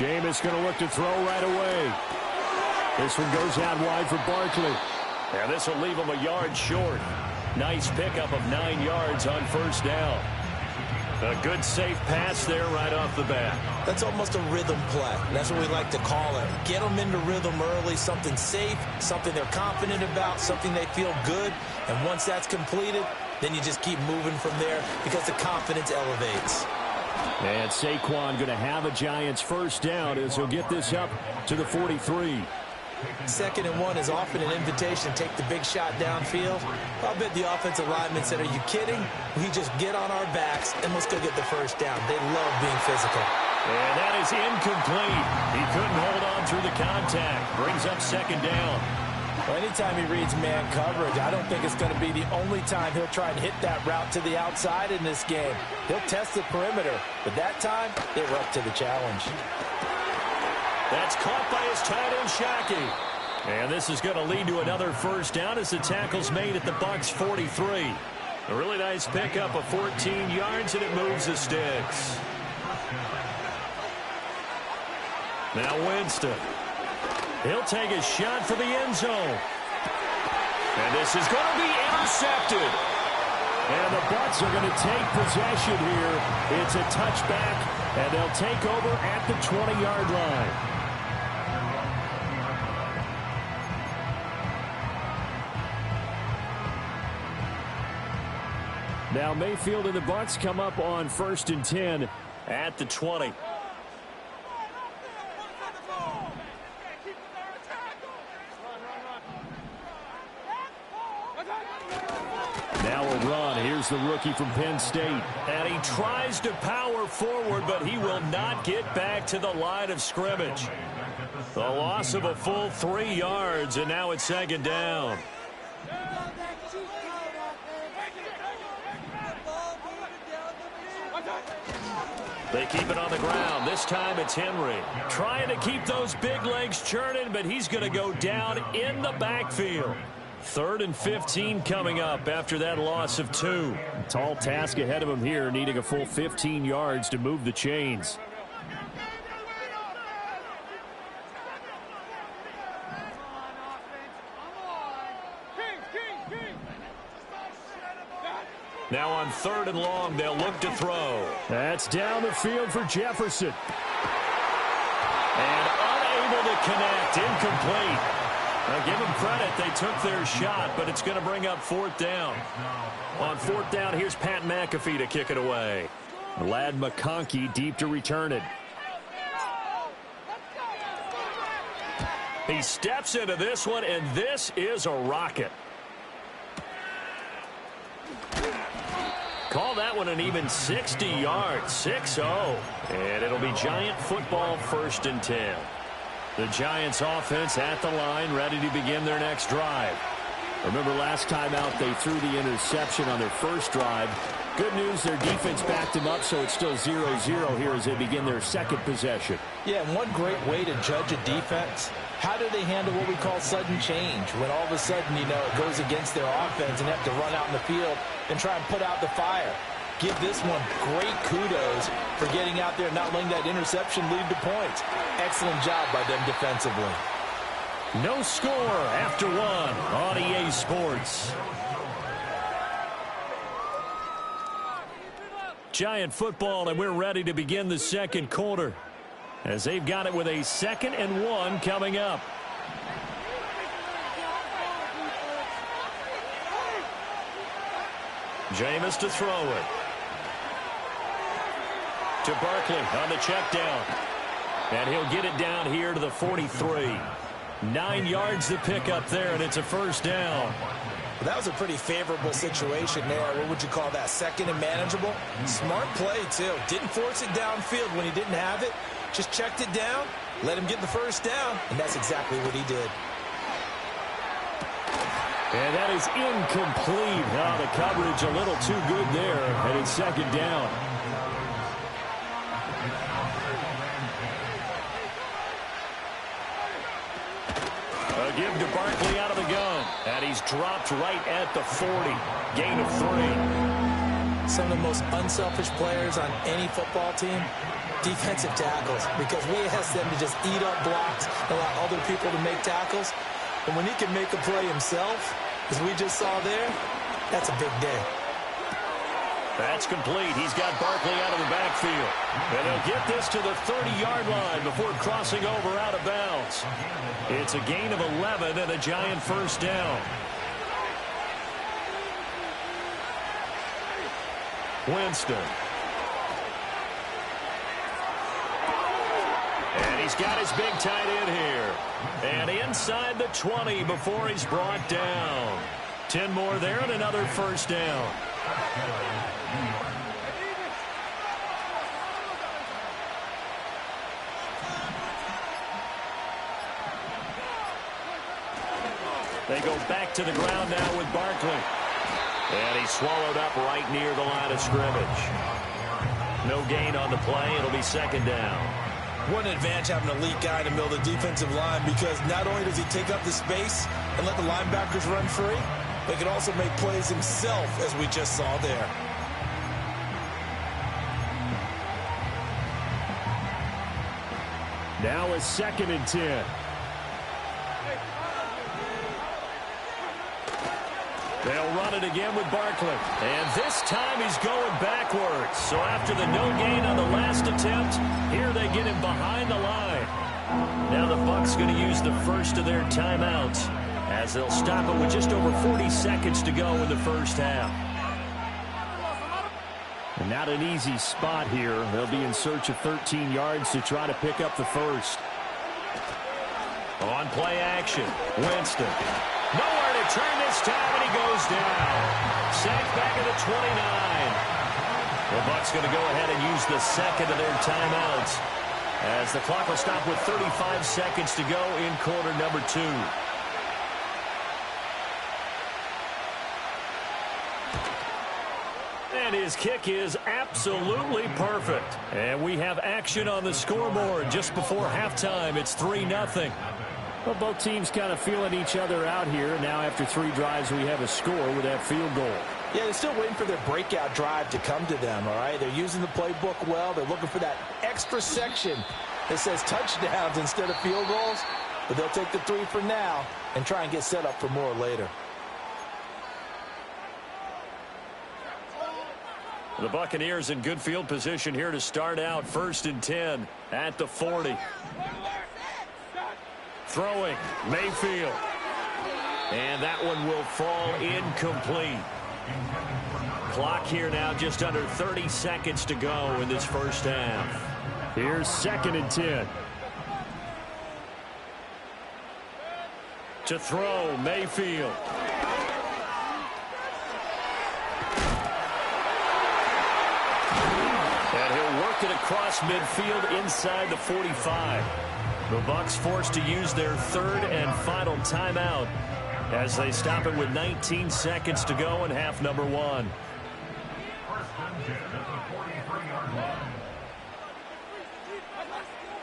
Jameis going to look to throw right away. This one goes out wide for Barkley. And this will leave him a yard short. Nice pickup of 9 yards on first down. A good safe pass there right off the bat. That's almost a rhythm play. That's what we like to call it. Get them into rhythm early, something safe, something they're confident about, something they feel good. And once that's completed, then you just keep moving from there because the confidence elevates. And Saquon going to have a Giants first down as he'll get this up to the 43. 2nd and 1 is often an invitation to take the big shot downfield. I'll bet the offensive lineman said, are you kidding? We just get on our backs and let's go get the first down. They love being physical. And that is incomplete. He couldn't hold on through the contact. Brings up 2nd down. Well, anytime he reads man coverage, I don't think it's going to be the only time he'll try and hit that route to the outside in this game. He'll test the perimeter, but that time, they were up to the challenge. That's caught by his tight end, Shockey. And this is going to lead to another first down as the tackle's made at the Bucs 43. A really nice pickup of 14 yards, and it moves the sticks. Now Winston. He'll take a shot for the end zone. And this is going to be intercepted. And the Bucs are going to take possession here. It's a touchback, and they'll take over at the 20-yard line. Now Mayfield and the Bucs come up on 1st and 10 at the 20. Now a run. Here's the rookie from Penn State. And he tries to power forward, but he will not get back to the line of scrimmage. The loss of a full 3 yards, and now it's 2nd down. They keep it on the ground. This time it's Henry. Trying to keep those big legs churning, but he's going to go down in the backfield. 3rd and 15 coming up after that loss of 2. Tall task ahead of him here, needing a full 15 yards to move the chains. Now on 3rd and long, they'll look to throw. That's down the field for Jefferson. And unable to connect, incomplete. Now give them credit, they took their shot, but it's going to bring up 4th down. On 4th down, here's Pat McAfee to kick it away. Lad McConkey deep to return it. He steps into this one, and this is a rocket. Call that one an even 60 yards, 6-0. And it'll be Giant football 1st and 10. The Giants offense at the line, ready to begin their next drive. Remember last time out, they threw the interception on their first drive. Good news, their defense backed them up, so it's still 0-0 here as they begin their 2nd possession. Yeah, and one great way to judge a defense, how do they handle what we call sudden change? When all of a sudden, you know, it goes against their offense and they have to run out in the field and try and put out the fire. Give this one great kudos for getting out there and not letting that interception lead to points. Excellent job by them defensively. No score after 1 on EA Sports. Giant football, and we're ready to begin the 2nd quarter as they've got it with a 2nd and 1 coming up. Jameis to throw it. To Barkley on the check down. And he'll get it down here to the 43. 9 yards to pick up there, and it's a 1st down. Well, that was a pretty favorable situation there. What would you call that? 2nd and manageable? Smart play, too. Didn't force it downfield when he didn't have it. Just checked it down, let him get the 1st down, and that's exactly what he did. And that is incomplete. Oh, the coverage a little too good there, and it's 2nd down. A give to Barkley out of the gun, and he's dropped right at the 40. Gain of 3. Some of the most unselfish players on any football team, defensive tackles, because we ask them to just eat up blocks, allow other people to make tackles. And when he can make a play himself, as we just saw there, that's a big day. That's complete. He's got Barkley out of the backfield. And they'll get this to the 30-yard line before crossing over out of bounds. It's a gain of 11 and a Giant first down. Winston. And he's got his big tight end here. And inside the 20 before he's brought down. 10 more there and another first down. They go back to the ground now with Barkley. And he's swallowed up right near the line of scrimmage. No gain on the play. It'll be second down. What an advantage having an elite guy in the middle of the defensive line, because not only does he take up the space and let the linebackers run free, but he can also make plays himself, as we just saw there. Now a 2nd and 10. They'll run it again with Barkley. And this time he's going backwards. So after the no gain on the last attempt, here they get him behind the line. Now the Bucs going to use the first of their timeouts, as they'll stop it with just over 40 seconds to go in the first half. And not an easy spot here. They'll be in search of 13 yards to try to pick up the first. On play action, Winston. Nowhere to turn this time, and he goes down. Sacked back at the 29. The Bucs going to go ahead and use the second of their timeouts, as the clock will stop with 35 seconds to go in quarter number 2. And his kick is absolutely perfect. And we have action on the scoreboard just before halftime. It's 3-0. Well, both teams kind of feeling each other out here. Now after 3 drives, we have a score with that field goal. Yeah, they're still waiting for their breakout drive to come to them, all right? They're using the playbook well. They're looking for that extra section that says touchdowns instead of field goals. But they'll take the 3 for now and try and get set up for more later. The Buccaneers in good field position here to start out. 1st and 10 at the 40. Throwing, Mayfield. And that one will fall incomplete. Clock here now just under 30 seconds to go in this first half. Here's 2nd and 10. To throw, Mayfield. And he'll work it across midfield inside the 45. The Bucs forced to use their 3rd and final timeout as they stop it with 19 seconds to go in half number 1.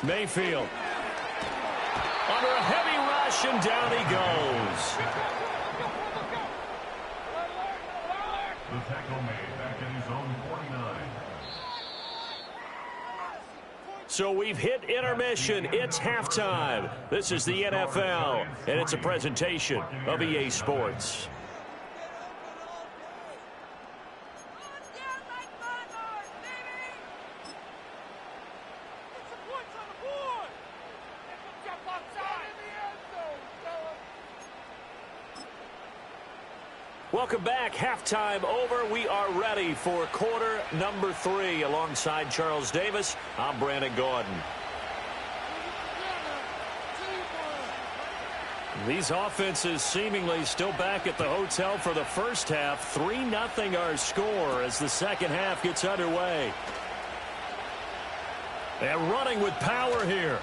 Mayfield. Under a heavy rush, and down he goes. The tackle made back in his own 49. So we've hit intermission. It's halftime. This is the NFL, and it's a presentation of EA Sports. Welcome back. Halftime over. We are ready for quarter number 3. Alongside Charles Davis, I'm Brandon Gordon. These offenses seemingly still back at the hotel for the first half. 3-0 our score as the second half gets underway. And running with power here.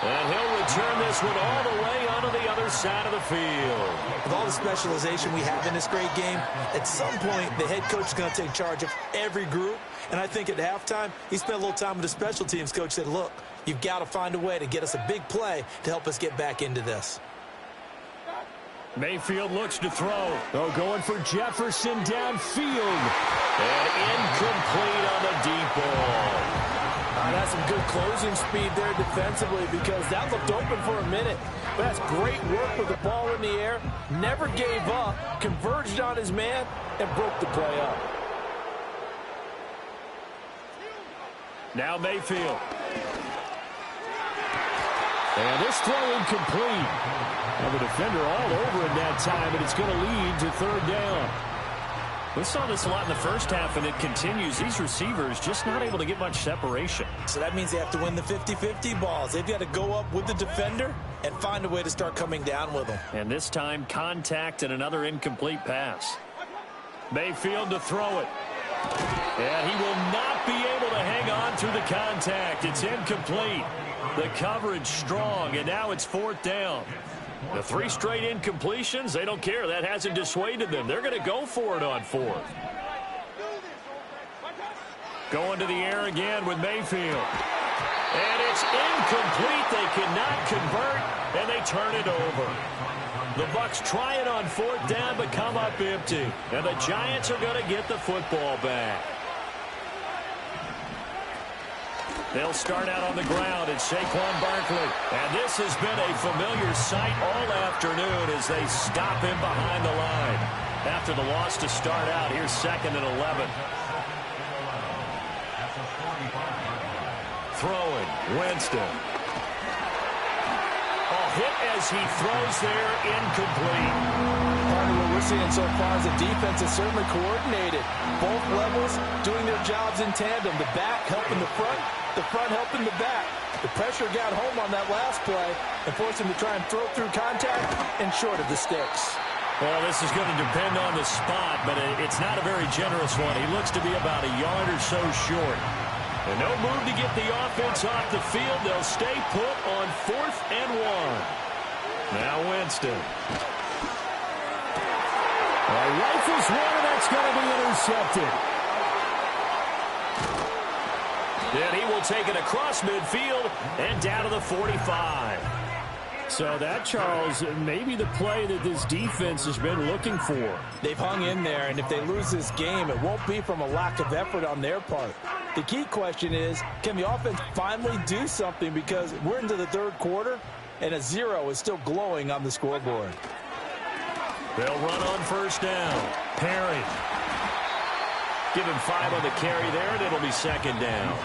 And he'll return this one all the way onto the other side of the field. With all the specialization we have in this great game, at some point the head coach is going to take charge of every group. And I think at halftime, he spent a little time with the special teams coach, said, look, you've got to find a way to get us a big play to help us get back into this. Mayfield looks to throw. Oh, going for Jefferson downfield. And incomplete on the deep ball. That's some good closing speed there defensively because that looked open for a minute. But that's great work with the ball in the air. Never gave up, converged on his man, and broke the play up. Now Mayfield. And this throw incomplete. Now the defender all over in that time, and it's going to lead to third down. We saw this a lot in the first half, and it continues. These receivers just not able to get much separation. So that means they have to win the 50-50 balls. They've got to go up with the defender and find a way to start coming down with them. And this time, contact and another incomplete pass. Mayfield to throw it. And he will not be able to hang on through the contact. It's incomplete. The coverage strong, and now it's fourth down. The 3 straight incompletions, they don't care. That hasn't dissuaded them. They're going to go for it on fourth. Going to the air again with Mayfield. And it's incomplete. They cannot convert, and they turn it over. The Bucs try it on fourth down, but come up empty. And the Giants are going to get the football back. They'll start out on the ground. It's Saquon Barkley. And this has been a familiar sight all afternoon as they stop him behind the line. After the loss to start out, here's 2nd and 11. Throwing, Winston. Hit as he throws there, incomplete. Part of what we're seeing so far is the defense is certainly coordinated. Both levels doing their jobs in tandem. The back helping the front helping the back. The pressure got home on that last play and forced him to try and throw through contact and short of the sticks. Well, this is going to depend on the spot, but it's not a very generous one. He looks to be about a yard or so short. And no move to get the offense off the field. They'll stay put on 4th and 1. Now Winston. Rifles one, and that's going to be intercepted. Then he will take it across midfield and down to the 45. So that, Charles, maybe the play that this defense has been looking for. They've hung in there, and if they lose this game, it won't be from a lack of effort on their part. The key question is, can the offense finally do something? Because we're into the third quarter, and a 0 is still glowing on the scoreboard. They'll run on first down. Perry. Give him 5 on the carry there, and it'll be 2nd down.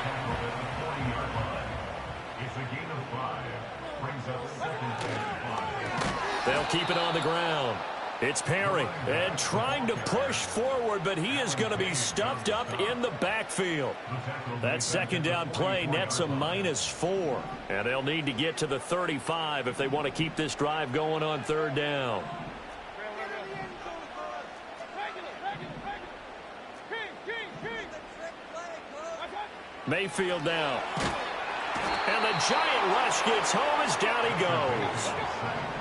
They'll keep it on the ground. It's Perry, and trying to push forward, but he is going to be stuffed up in the backfield. That 2nd down play nets a -4, and they'll need to get to the 35 if they want to keep this drive going on 3rd down. Mayfield now. And the giant rush gets home as down he goes.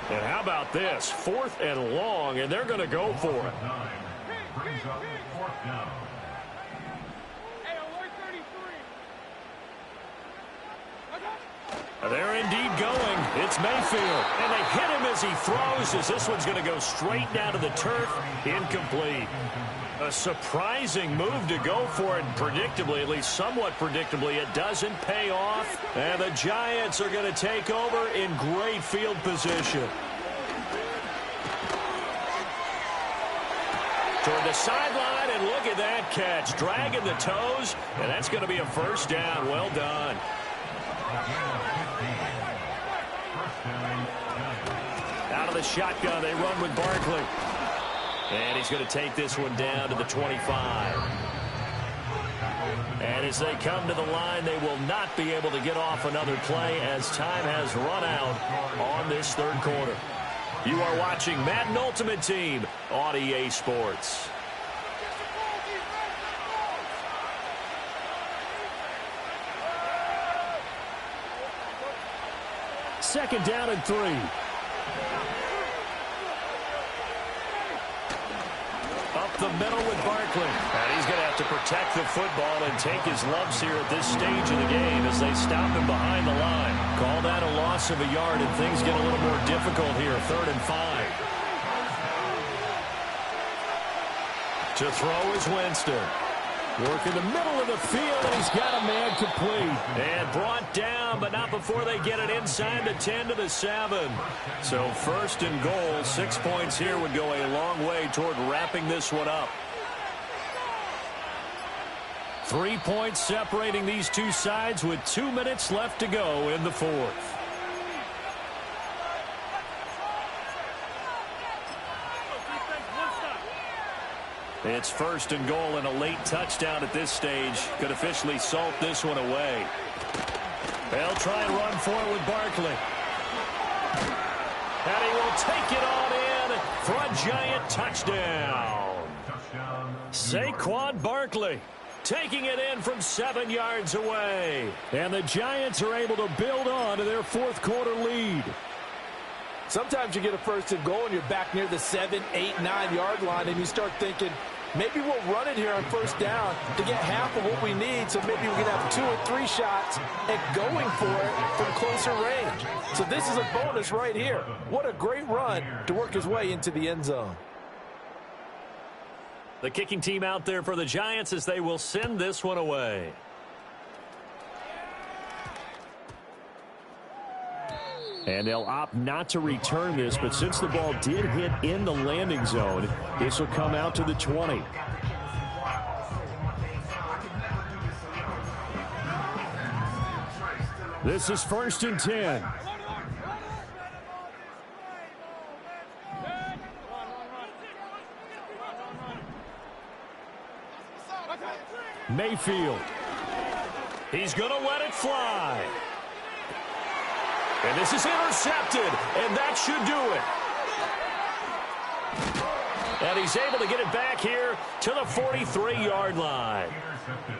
And how about this? 4th and long, and they're going to go for it. They're indeed going. It's Mayfield. And they hit him as he throws, as this one's going to go straight down to the turf. Incomplete. A surprising move to go for it, and predictably, at least somewhat predictably, it doesn't pay off. And the Giants are going to take over in great field position. Toward the sideline, and look at that catch. Dragging the toes, and that's going to be a 1st down. Well done. Out of the shotgun, they run with Barkley. And he's going to take this one down to the 25. And as they come to the line, they will not be able to get off another play as time has run out on this 3rd quarter. You are watching Madden Ultimate Team on EA Sports. Second down and 3. Up the middle with Barkley. And he's going to have to protect the football and take his lumps here at this stage of the game as they stop him behind the line. Call that a loss of a yard, and things get a little more difficult here. 3rd and 5. To throw is Winston. Work in the middle of the field, and he's got a man complete. And brought down, but not before they get it inside the 10 to the 7. So first and goal, 6 points here would go a long way toward wrapping this one up. 3 points separating these two sides with 2 minutes left to go in the fourth. It's first and goal, and a late touchdown at this stage could officially salt this one away. They'll try and run for it with Barkley. And he will take it on in for a Giant touchdown. Saquon Barkley taking it in from 7 yards away. And the Giants are able to build on to their fourth quarter lead. Sometimes you get a first and goal and you're back near the 7, 8, 9 yard line, and you start thinking, maybe we'll run it here on first down to get half of what we need, so maybe we can have 2 or 3 shots at going for it from closer range. So this is a bonus right here. What a great run to work his way into the end zone. The kicking team out there for the Giants as they will send this one away. And they'll opt not to return this, but since the ball did hit in the landing zone, this will come out to the 20. This is first and 10. Mayfield. He's going to let it fly. And this is intercepted, and that should do it. And he's able to get it back here to the 43-yard line.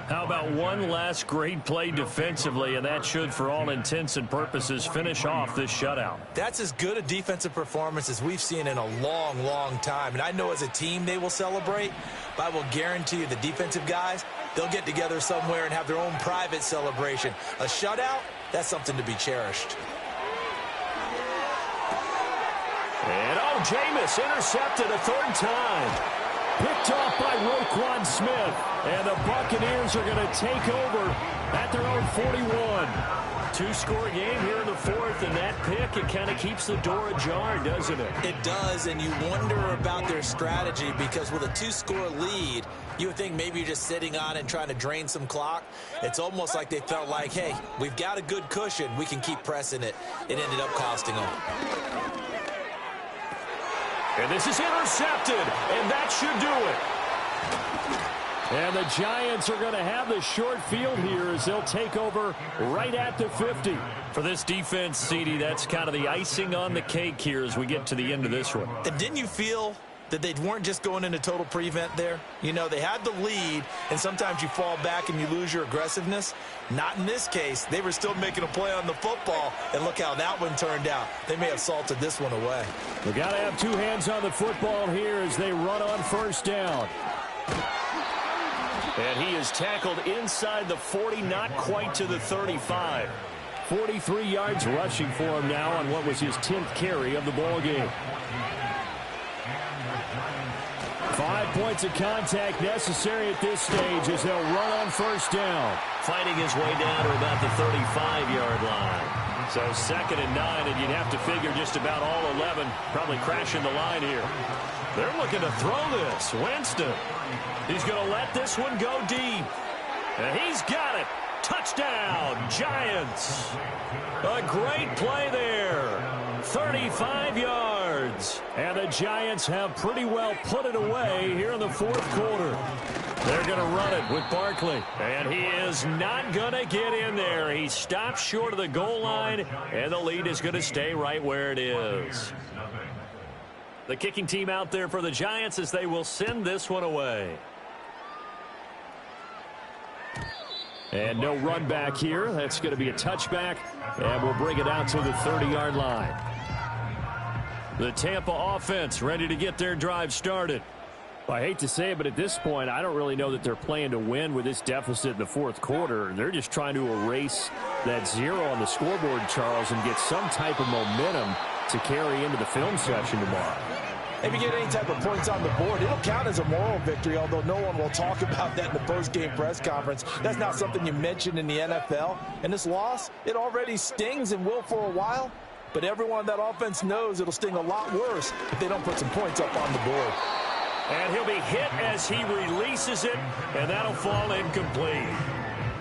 How about one last great play defensively, and that should, for all intents and purposes, finish off this shutout. That's as good a defensive performance as we've seen in a long, long time. And I know as a team they will celebrate, but I will guarantee you the defensive guys, they'll get together somewhere and have their own private celebration. A shutout, that's something to be cherished. And Jameis intercepted a third time. Picked off by Roquan Smith. And the Buccaneers are going to take over at their own 41. Two-score game here in the fourth, and that pick, it kind of keeps the door ajar, doesn't it? It does, and you wonder about their strategy because with a 2-score lead, you would think maybe you're just sitting on and trying to drain some clock. It's almost like they felt like, hey, we've got a good cushion. We can keep pressing it. It ended up costing them. And this is intercepted, and that should do it. And the Giants are going to have the short field here as they'll take over right at the 50. For this defense, CD, that's kind of the icing on the cake here as we get to the end of this one. And didn't you feel that they weren't just going into total prevent there? You know, they had the lead, and sometimes you fall back and you lose your aggressiveness. Not in this case. They were still making a play on the football, and look how that one turned out. They may have salted this one away. We've got to have 2 hands on the football here as they run on first down. And he is tackled inside the 40, not quite to the 35. 43 yards rushing for him now on what was his 10th carry of the ball game. 5 points of contact necessary at this stage as they'll run on first down. Fighting his way down to about the 35-yard line. So 2nd and 9, and you'd have to figure just about all 11 probably crashing the line here. They're looking to throw this. Winston. He's going to let this one go deep. And he's got it. Touchdown, Giants. A great play there. 35 yards. And the Giants have pretty well put it away here in the fourth quarter. They're going to run it with Barkley. And he is not going to get in there. He stops short of the goal line, and the lead is going to stay right where it is. The kicking team out there for the Giants as they will send this one away. And no run back here. That's going to be a touchback, and we'll bring it out to the 30-yard line. The Tampa offense ready to get their drive started. I hate to say it, but at this point, I don't really know that they're playing to win with this deficit in the fourth quarter. They're just trying to erase that 0 on the scoreboard, Charles, and get some type of momentum to carry into the film session tomorrow. maybe get any type of points on the board. It'll count as a moral victory, although no one will talk about that in the post-game press conference. That's not something you mention in the NFL. And this loss, it already stings and will for a while. But everyone on that offense knows it'll sting a lot worse if they don't put some points up on the board. And he'll be hit as he releases it, and that'll fall incomplete.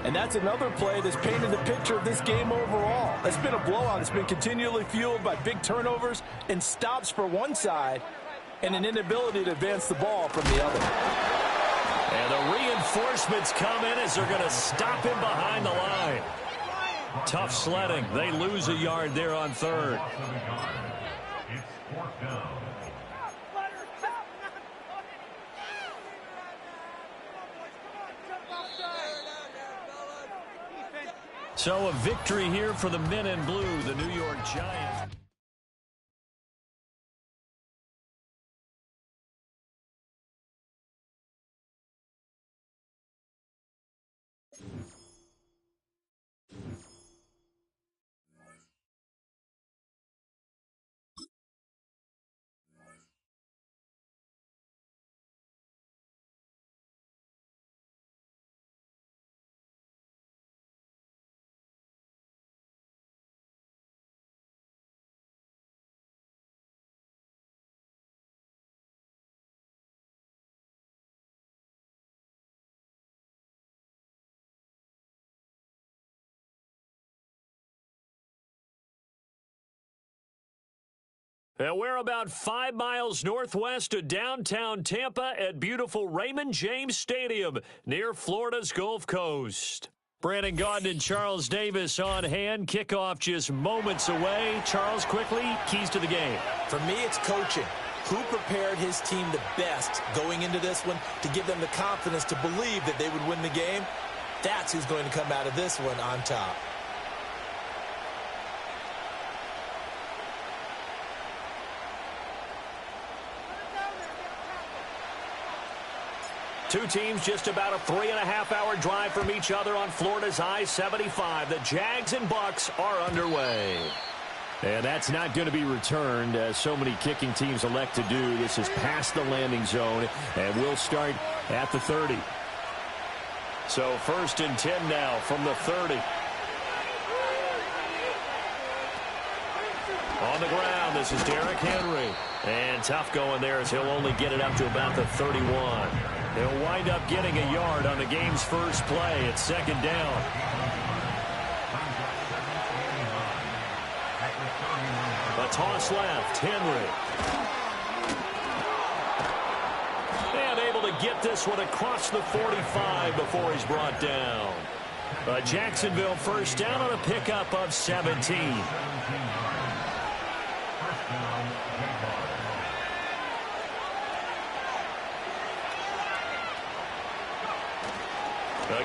And that's another play that's painted the picture of this game overall. It's been a blowout. It's been continually fueled by big turnovers and stops for one side and an inability to advance the ball from the other. And the reinforcements come in as they're going to stop him behind the line. Tough sledding. They lose a yard there on third. It's fourth down. So a victory here for the men in blue, the New York Giants. And we're about 5 miles northwest of downtown Tampa at beautiful Raymond James Stadium near Florida's Gulf Coast. Brandon Gaudin and Charles Davis on hand. Kickoff just moments away. Charles, quickly, keys to the game. For me, it's coaching. Who prepared his team the best going into this one to give them the confidence to believe that they would win the game? That's who's going to come out of this one on top. Two teams just about a 3.5-hour drive from each other on Florida's I-75. The Jags and Bucks are underway. And that's not going to be returned, as so many kicking teams elect to do. This is past the landing zone, and we'll start at the 30. So 1st and 10 now from the 30. On the ground, this is Derrick Henry. And tough going there as he'll only get it up to about the 31. They'll wind up getting a yard on the game's first play. It's 2nd down. A toss left, Henry. And able to get this one across the 45 before he's brought down. A Jacksonville first down on a pickup of 17.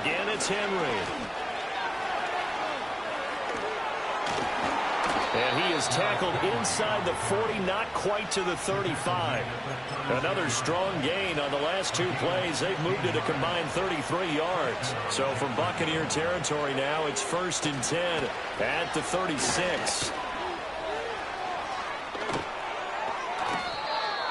Again, it's Henry. And he is tackled inside the 40, not quite to the 35. Another strong gain on the last 2 plays. They've moved it a combined 33 yards. So from Buccaneer territory now, it's 1st and 10 at the 36.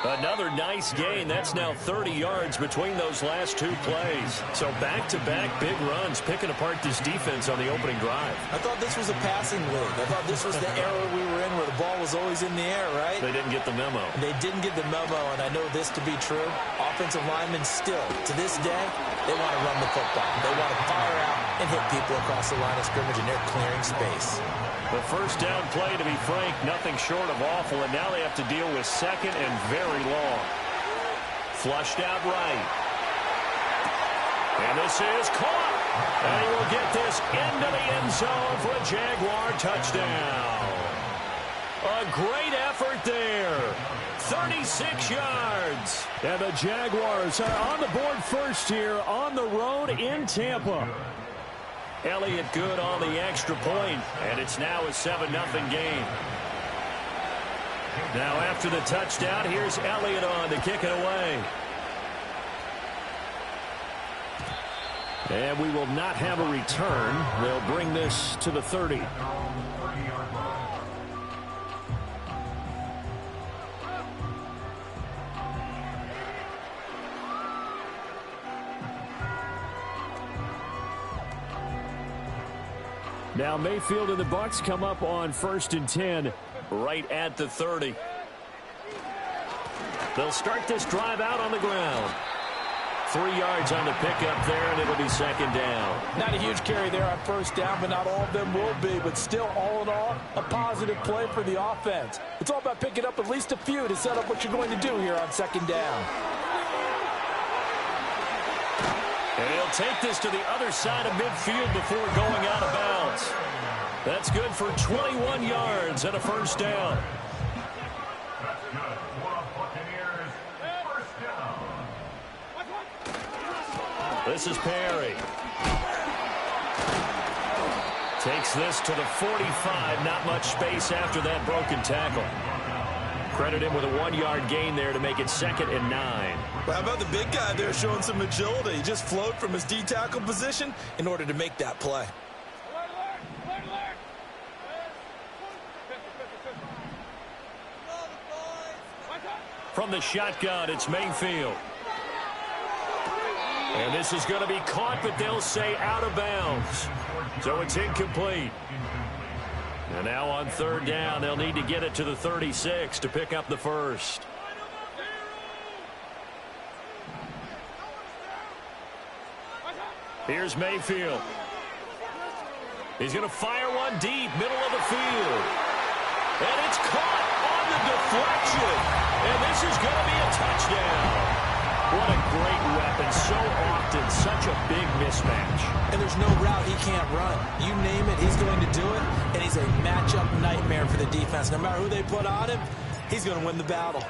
Another nice gain. That's now 30 yards between those last 2 plays. So back-to-back big runs, picking apart this defense on the opening drive. I thought this was a passing league. I thought this was the era we were in where the ball was always in the air, right? They didn't get the memo. They didn't get the memo, and I know this to be true. Offensive linemen still, to this day, they want to run the football. They want to fire out and hit people across the line of scrimmage, and they're clearing space. The first down play, to be frank, nothing short of awful, and now they have to deal with 2nd and very long. Flushed out right. And this is caught. And he will get this into the end zone for a Jaguar touchdown. A great effort there. 36 yards. And the Jaguars are on the board first here on the road in Tampa. Elliott good on the extra point, and it's now a 7-0 game. Now after the touchdown, here's Elliott on to kick it away. And we will not have a return. They'll bring this to the 30. Now Mayfield and the Bucs come up on 1st and 10. Right at the 30. They'll start this drive out on the ground. 3 yards on the pickup there, and it'll be 2nd down. Not a huge carry there on 1st down, but not all of them will be. But still, all in all, a positive play for the offense. It's all about picking up at least a few to set up what you're going to do here on 2nd down. And he'll take this to the other side of midfield before going out of bounds. That's good for 21 yards and a 1st down. That's good for Buccaneers. 1st down. This is Perry. Takes this to the 45. Not much space after that broken tackle. Credit him with a 1-yard gain there to make it 2nd and 9. Well, how about the big guy there showing some agility? He just flowed from his D-tackle position in order to make that play. From the shotgun, it's Mayfield. And this is going to be caught, but they'll say out of bounds. So it's incomplete. And now on 3rd down, they'll need to get it to the 36 to pick up the 1st. Here's Mayfield. He's going to fire one deep, middle of the field. And it's caught on the deflection. And this is going to be a touchdown. What a great weapon. So often, such a big mismatch. And there's no route he can't run. You name it, he's going to do it. And he's a matchup nightmare for the defense. No matter who they put on him, he's going to win the battle.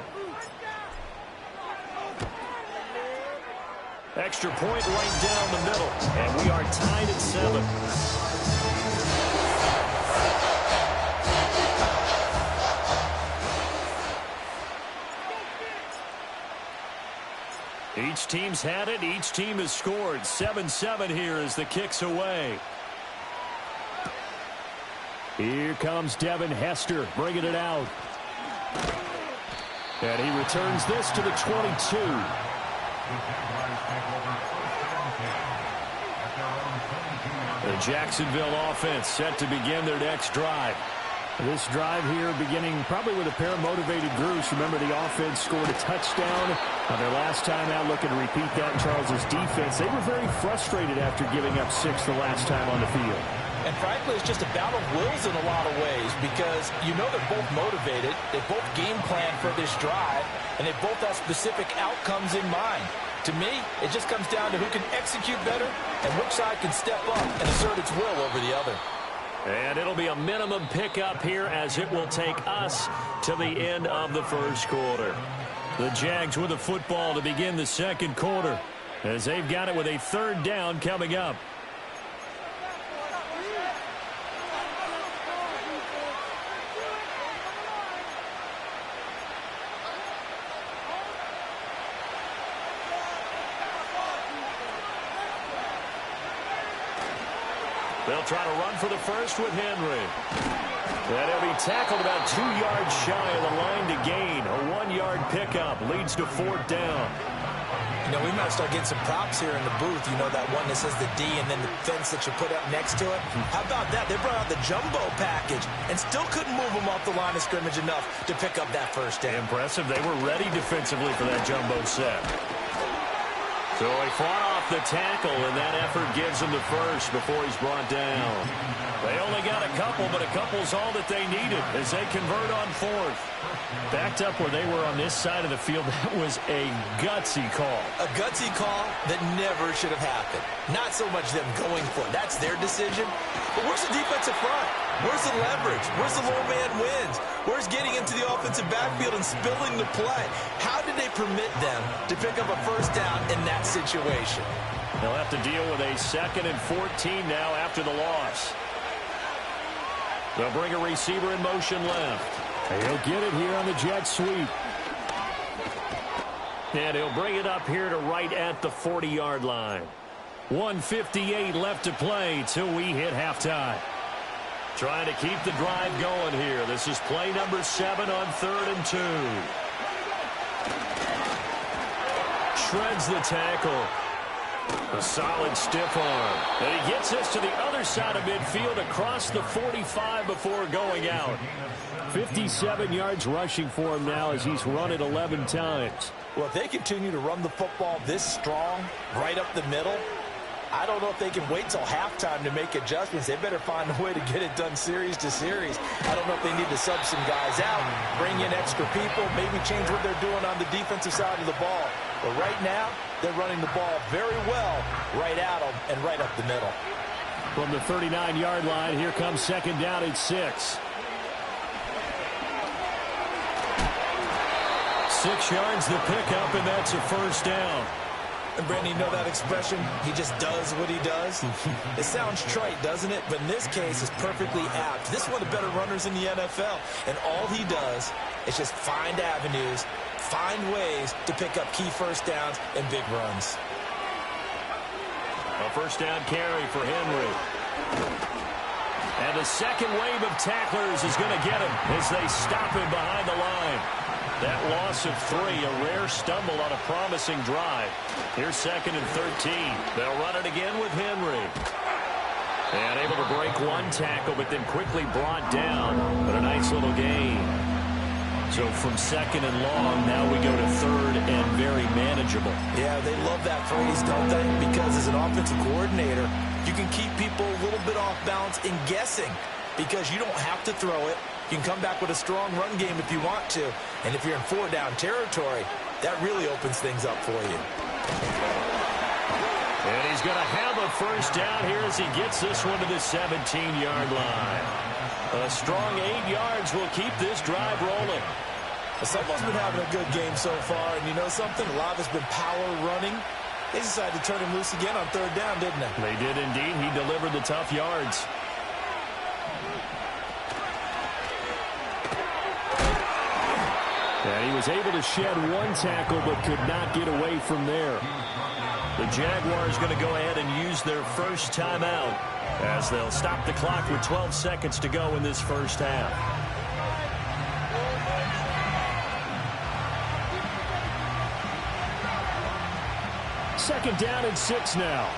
Extra point right down the middle. And we are tied at 7. Each team's had it. Each team has scored. 7-7 here as the kick's away. Here comes Devin Hester bringing it out. And he returns this to the 22. The Jacksonville offense set to begin their next drive. This drive here beginning probably with a pair of motivated groups. Remember, the offense scored a touchdown on their last time out, looking to repeat that in Charles's defense. They were very frustrated after giving up 6 the last time on the field. And frankly, it's just a battle of wills in a lot of ways because you know they're both motivated. They both game plan for this drive, and they both have specific outcomes in mind. To me, it just comes down to who can execute better and which side can step up and assert its will over the other. And it'll be a minimum pickup here as it will take us to the end of the 1st quarter. The Jags with the football to begin the 2nd quarter as they've got it with a 3rd down coming up. They'll try to run for the 1st with Henry. And he'll be tackled about 2 yards shy of the line to gain. A 1-yard pickup leads to 4th down. You know, we might start getting some props here in the booth. You know, that one that says the D and then the fence that you put up next to it. How about that? They brought out the jumbo package and still couldn't move them off the line of scrimmage enough to pick up that 1st down. Impressive. They were ready defensively for that jumbo set. So he fought off the tackle, and that effort gives him the 1st before he's brought down. They only got a couple, but a couple's all that they needed as they convert on 4th. Backed up where they were on this side of the field, that was a gutsy call. A gutsy call that never should have happened. Not so much them going for it. That's their decision. But where's the defensive front? Where's the leverage? Where's the low man wins? Where's getting into the offensive backfield and spilling the play? How did they permit them to pick up a 1st down in that situation? They'll have to deal with a 2nd and 14 now after the loss. They'll bring a receiver in motion left. He'll get it here on the jet sweep. And he'll bring it up here to right at the 40-yard line. 1:58 left to play till we hit halftime. Trying to keep the drive going here. This is play number 7 on 3rd and 2. Shreds the tackle. A solid stiff arm. And he gets this to the other side of midfield across the 45 before going out. 57 yards rushing for him now as he's run it 11 times. Well, if they continue to run the football this strong, right up the middle, I don't know if they can wait till halftime to make adjustments. They better find a way to get it done series to series. I don't know if they need to sub some guys out, bring in extra people, maybe change what they're doing on the defensive side of the ball. But right now, they're running the ball very well right at them and right up the middle. From the 39-yard line, here comes second down at 6. 6 yards the pickup, and that's a first down. And Brandon, you know that expression? He just does what he does. It sounds trite, doesn't it? But in this case, it's perfectly apt. This is one of the better runners in the NFL. And all he does is just find avenues, find ways to pick up key first downs and big runs. A first down carry for Henry. And the second wave of tacklers is going to get him as they stop him behind the line. That loss of 3, a rare stumble on a promising drive. Here's second and 13. They'll run it again with Henry. And able to break one tackle, but then quickly brought down. But a nice little gain. So from second and long, now we go to third and very manageable. Yeah, they love that phrase, don't they? Because as an offensive coordinator, you can keep people a little bit off balance in guessing because you don't have to throw it. You can come back with a strong run game if you want to. And if you're in 4-down territory, that really opens things up for you. And he's going to have a first down here as he gets this one to the 17-yard line. A strong 8 yards will keep this drive rolling. Someone's been having a good game so far, and you know something? A lot has been power running. They decided to turn him loose again on third down, didn't they? They did indeed. He delivered the tough yards. And he was able to shed one tackle but could not get away from there. The Jaguars going to go ahead and use their first timeout as they'll stop the clock with 12 seconds to go in this first half. Second down and 6 now.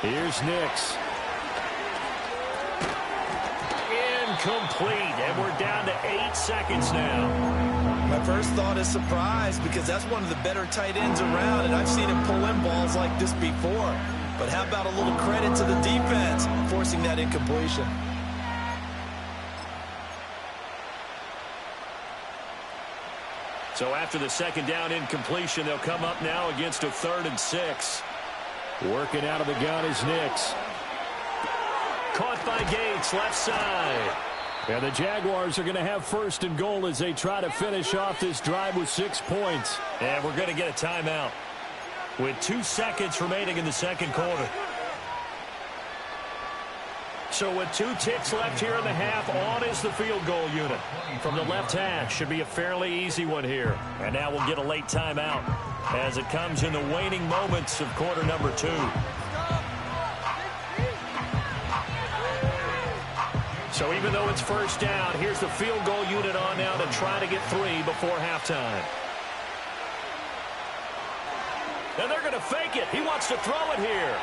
Here's Nix. Incomplete, and we're down to 8 seconds now. My first thought is surprise because that's one of the better tight ends around, and I've seen him pull in balls like this before. But how about a little credit to the defense forcing that incompletion? So after the second down incompletion, they'll come up now against a 3rd and 6. Working out of the gun is Nix. Caught by Gates, left side. And the Jaguars are going to have first and goal as they try to finish off this drive with 6 points. And we're going to get a timeout with 2 seconds remaining in the second quarter. So with 2 ticks left here in the half, on is the field goal unit. From the left hash, should be a fairly easy one here. And now we'll get a late timeout as it comes in the waning moments of quarter number 2. So even though it's first down, here's the field goal unit on now to try to get 3 before halftime. And they're going to fake it. He wants to throw it here.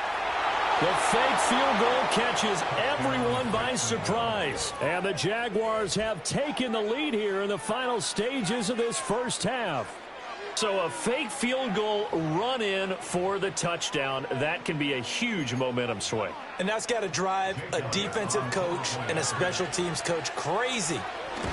The fake field goal catches everyone by surprise. And the Jaguars have taken the lead here in the final stages of this first half. So a fake field goal run in for the touchdown. That can be a huge momentum swing. And that's got to drive a defensive coach and a special teams coach crazy.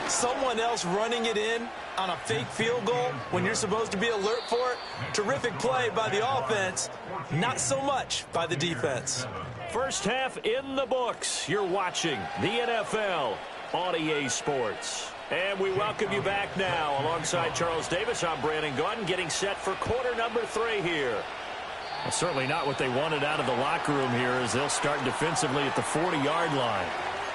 Someone else running it in on a fake field goal when you're supposed to be alert for it. Terrific play by the offense. Not so much by the defense. First half in the books. You're watching the NFL on EA Sports. And we welcome you back now. Alongside Charles Davis, I'm Brandon Gaudin, getting set for quarter number 3 here. Well, certainly not what they wanted out of the locker room here as they'll start defensively at the 40-yard line.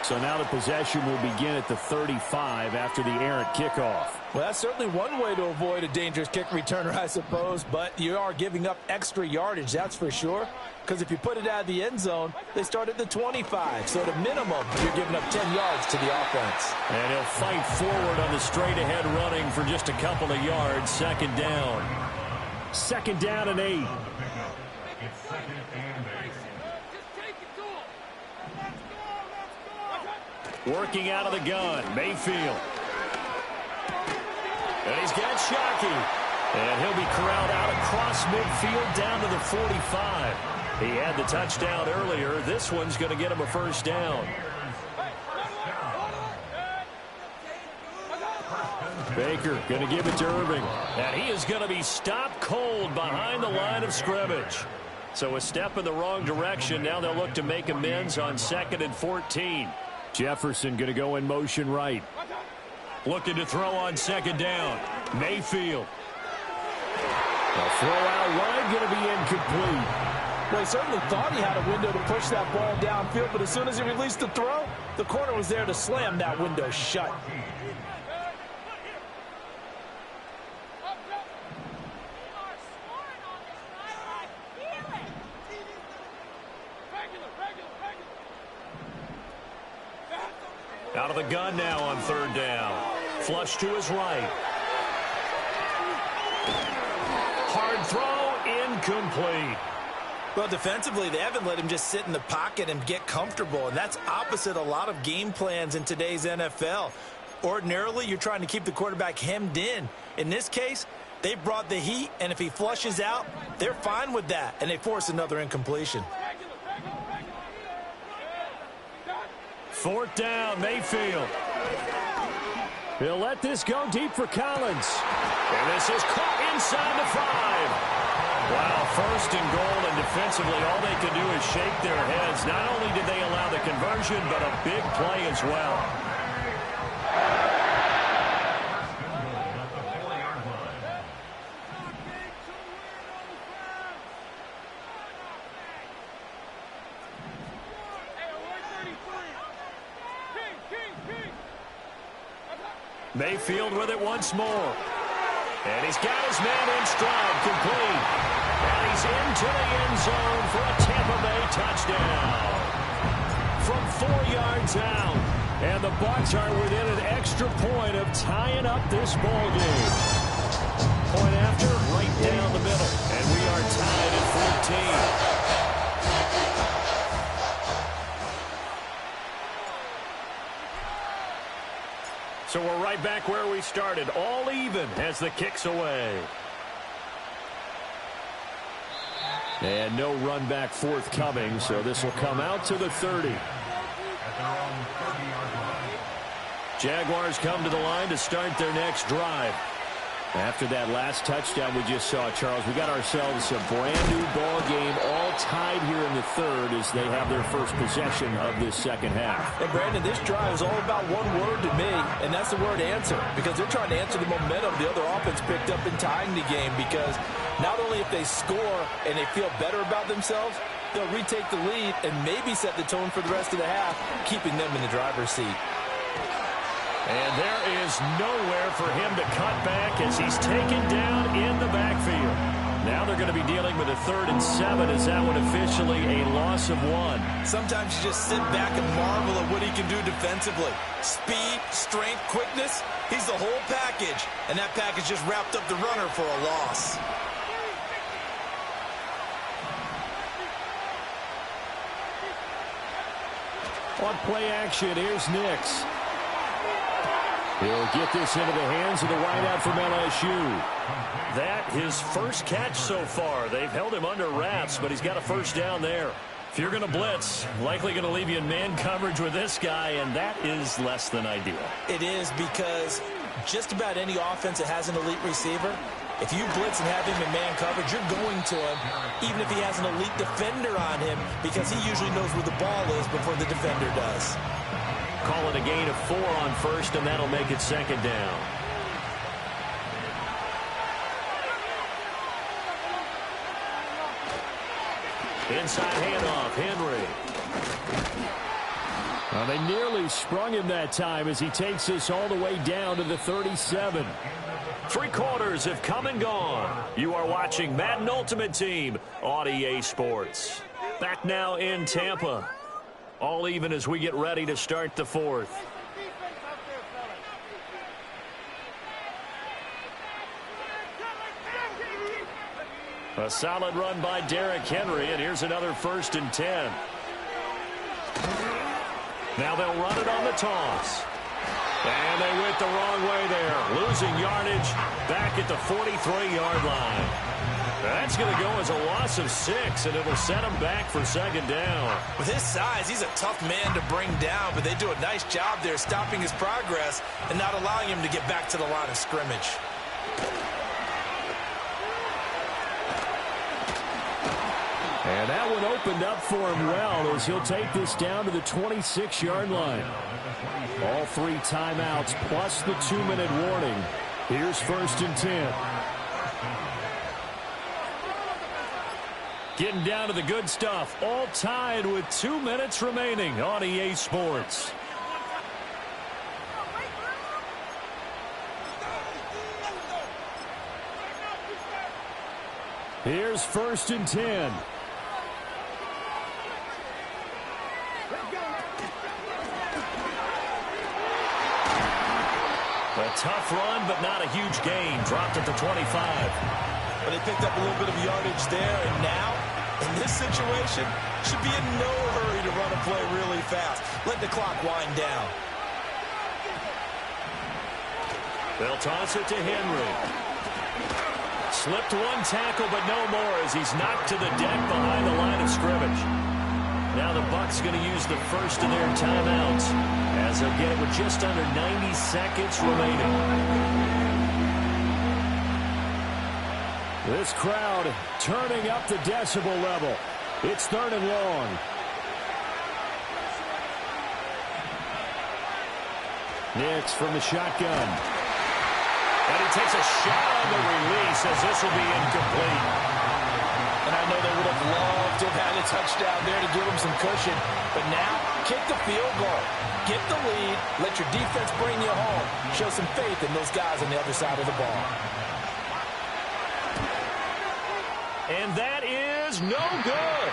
So now the possession will begin at the 35 after the errant kickoff. Well, that's certainly one way to avoid a dangerous kick returner, I suppose, but you are giving up extra yardage, that's for sure, because if you put it out of the end zone, they start at the 25, so at a minimum, you're giving up 10 yards to the offense. And he'll fight forward on the straight-ahead running for just a couple of yards, second down. Second down and 8. It's second and 8. Working out of the gun, Mayfield. And he's got Shockey. And he'll be corralled out across midfield down to the 45. He had the touchdown earlier. This one's going to get him a first down. Baker going to give it to Irving. And he is going to be stopped cold behind the line of scrimmage. So a step in the wrong direction. Now they'll look to make amends on 2nd and 14. Jefferson going to go in motion right. Looking to throw on second down. Mayfield. The throw out wide going to be incomplete. Well, he certainly thought he had a window to push that ball downfield, but as soon as he released the throw, the corner was there to slam that window shut. Out of the gun now on third down. Flush to his right. Hard throw, incomplete. Well, defensively, they haven't let him just sit in the pocket and get comfortable, and that's opposite a lot of game plans in today's NFL. Ordinarily, you're trying to keep the quarterback hemmed in. In this case, they brought the heat, and if he flushes out, they're fine with that, and they force another incompletion. Fourth down, Mayfield. He'll let this go deep for Collins. And this is caught inside the 5. Wow, first and goal, and defensively, all they can do is shake their heads. Not only did they allow the conversion, but a big play as well. Mayfield with it once more. And he's got his man in stride, complete. And he's into the end zone for a Tampa Bay touchdown. From 4 yards out. And the Bucs are within an extra point of tying up this ball game. Point after, right down the middle. And we are tied at 14. So we're right back where we started, all even as the kick's away. And no run back forthcoming, so this will come out to the 30. Jaguars come to the line to start their next drive. After that last touchdown we just saw, Charles, we got ourselves a brand-new ball game, all tied here in the third as they have their first possession of this second half. And, Brandon, this drive is all about one word to me, and that's the word answer, because they're trying to answer the momentum the other offense picked up in tying the game, because not only if they score and they feel better about themselves, they'll retake the lead and maybe set the tone for the rest of the half, keeping them in the driver's seat. And there is nowhere for him to cut back as he's taken down in the backfield. Now they're going to be dealing with a 3rd and 7 as that one officially a loss of 1. Sometimes you just sit back and marvel at what he can do defensively. Speed, strength, quickness, he's the whole package. And that package just wrapped up the runner for a loss. On play action, here's Nix. He'll get this into the hands of the wideout from LSU. That his first catch so far. They've held him under wraps, but he's got a first down there. If you're going to blitz, likely going to leave you in man coverage with this guy, and that is less than ideal. It is, because just about any offense that has an elite receiver, if you blitz and have him in man coverage, you're going to him, even if he has an elite defender on him, because he usually knows where the ball is before the defender does. Call it a gain of 4 on first, and that'll make it second down. Inside handoff, Henry. Well, they nearly sprung him that time as he takes this all the way down to the 37. 3 quarters have come and gone. You are watching Madden Ultimate Team on EA Sports. Back now in Tampa. All even as we get ready to start the 4th. A solid run by Derrick Henry, and here's another 1st and 10. Now they'll run it on the toss. And they went the wrong way there. Losing yardage back at the 43-yard line. That's going to go as a loss of 6, and it'll set him back for 2nd down. With his size, he's a tough man to bring down, but they do a nice job there stopping his progress and not allowing him to get back to the line of scrimmage. And that one opened up for him well as he'll take this down to the 26-yard line. All 3 timeouts plus the 2-minute warning. Here's 1st and 10. Getting down to the good stuff. All tied with 2 minutes remaining on EA Sports. Here's 1st and 10. A tough run, but not a huge gain. Dropped at the 25. But they picked up a little bit of yardage there, and now, in this situation, should be in no hurry to run a play really fast. Let the clock wind down. They'll toss it to Henry. Slipped 1 tackle, but no more as he's knocked to the deck behind the line of scrimmage. Now the Bucs going to use the first of their timeouts as they'll get it with just under 90 seconds remaining. This crowd turning up the decibel level. It's 3rd and long. Nix from the shotgun. And he takes a shot on the release as this will be incomplete. And I know they would have loved to have had a touchdown there to give them some cushion. But now, kick the field goal. Get the lead. Let your defense bring you home. Show some faith in those guys on the other side of the ball. And that is no good.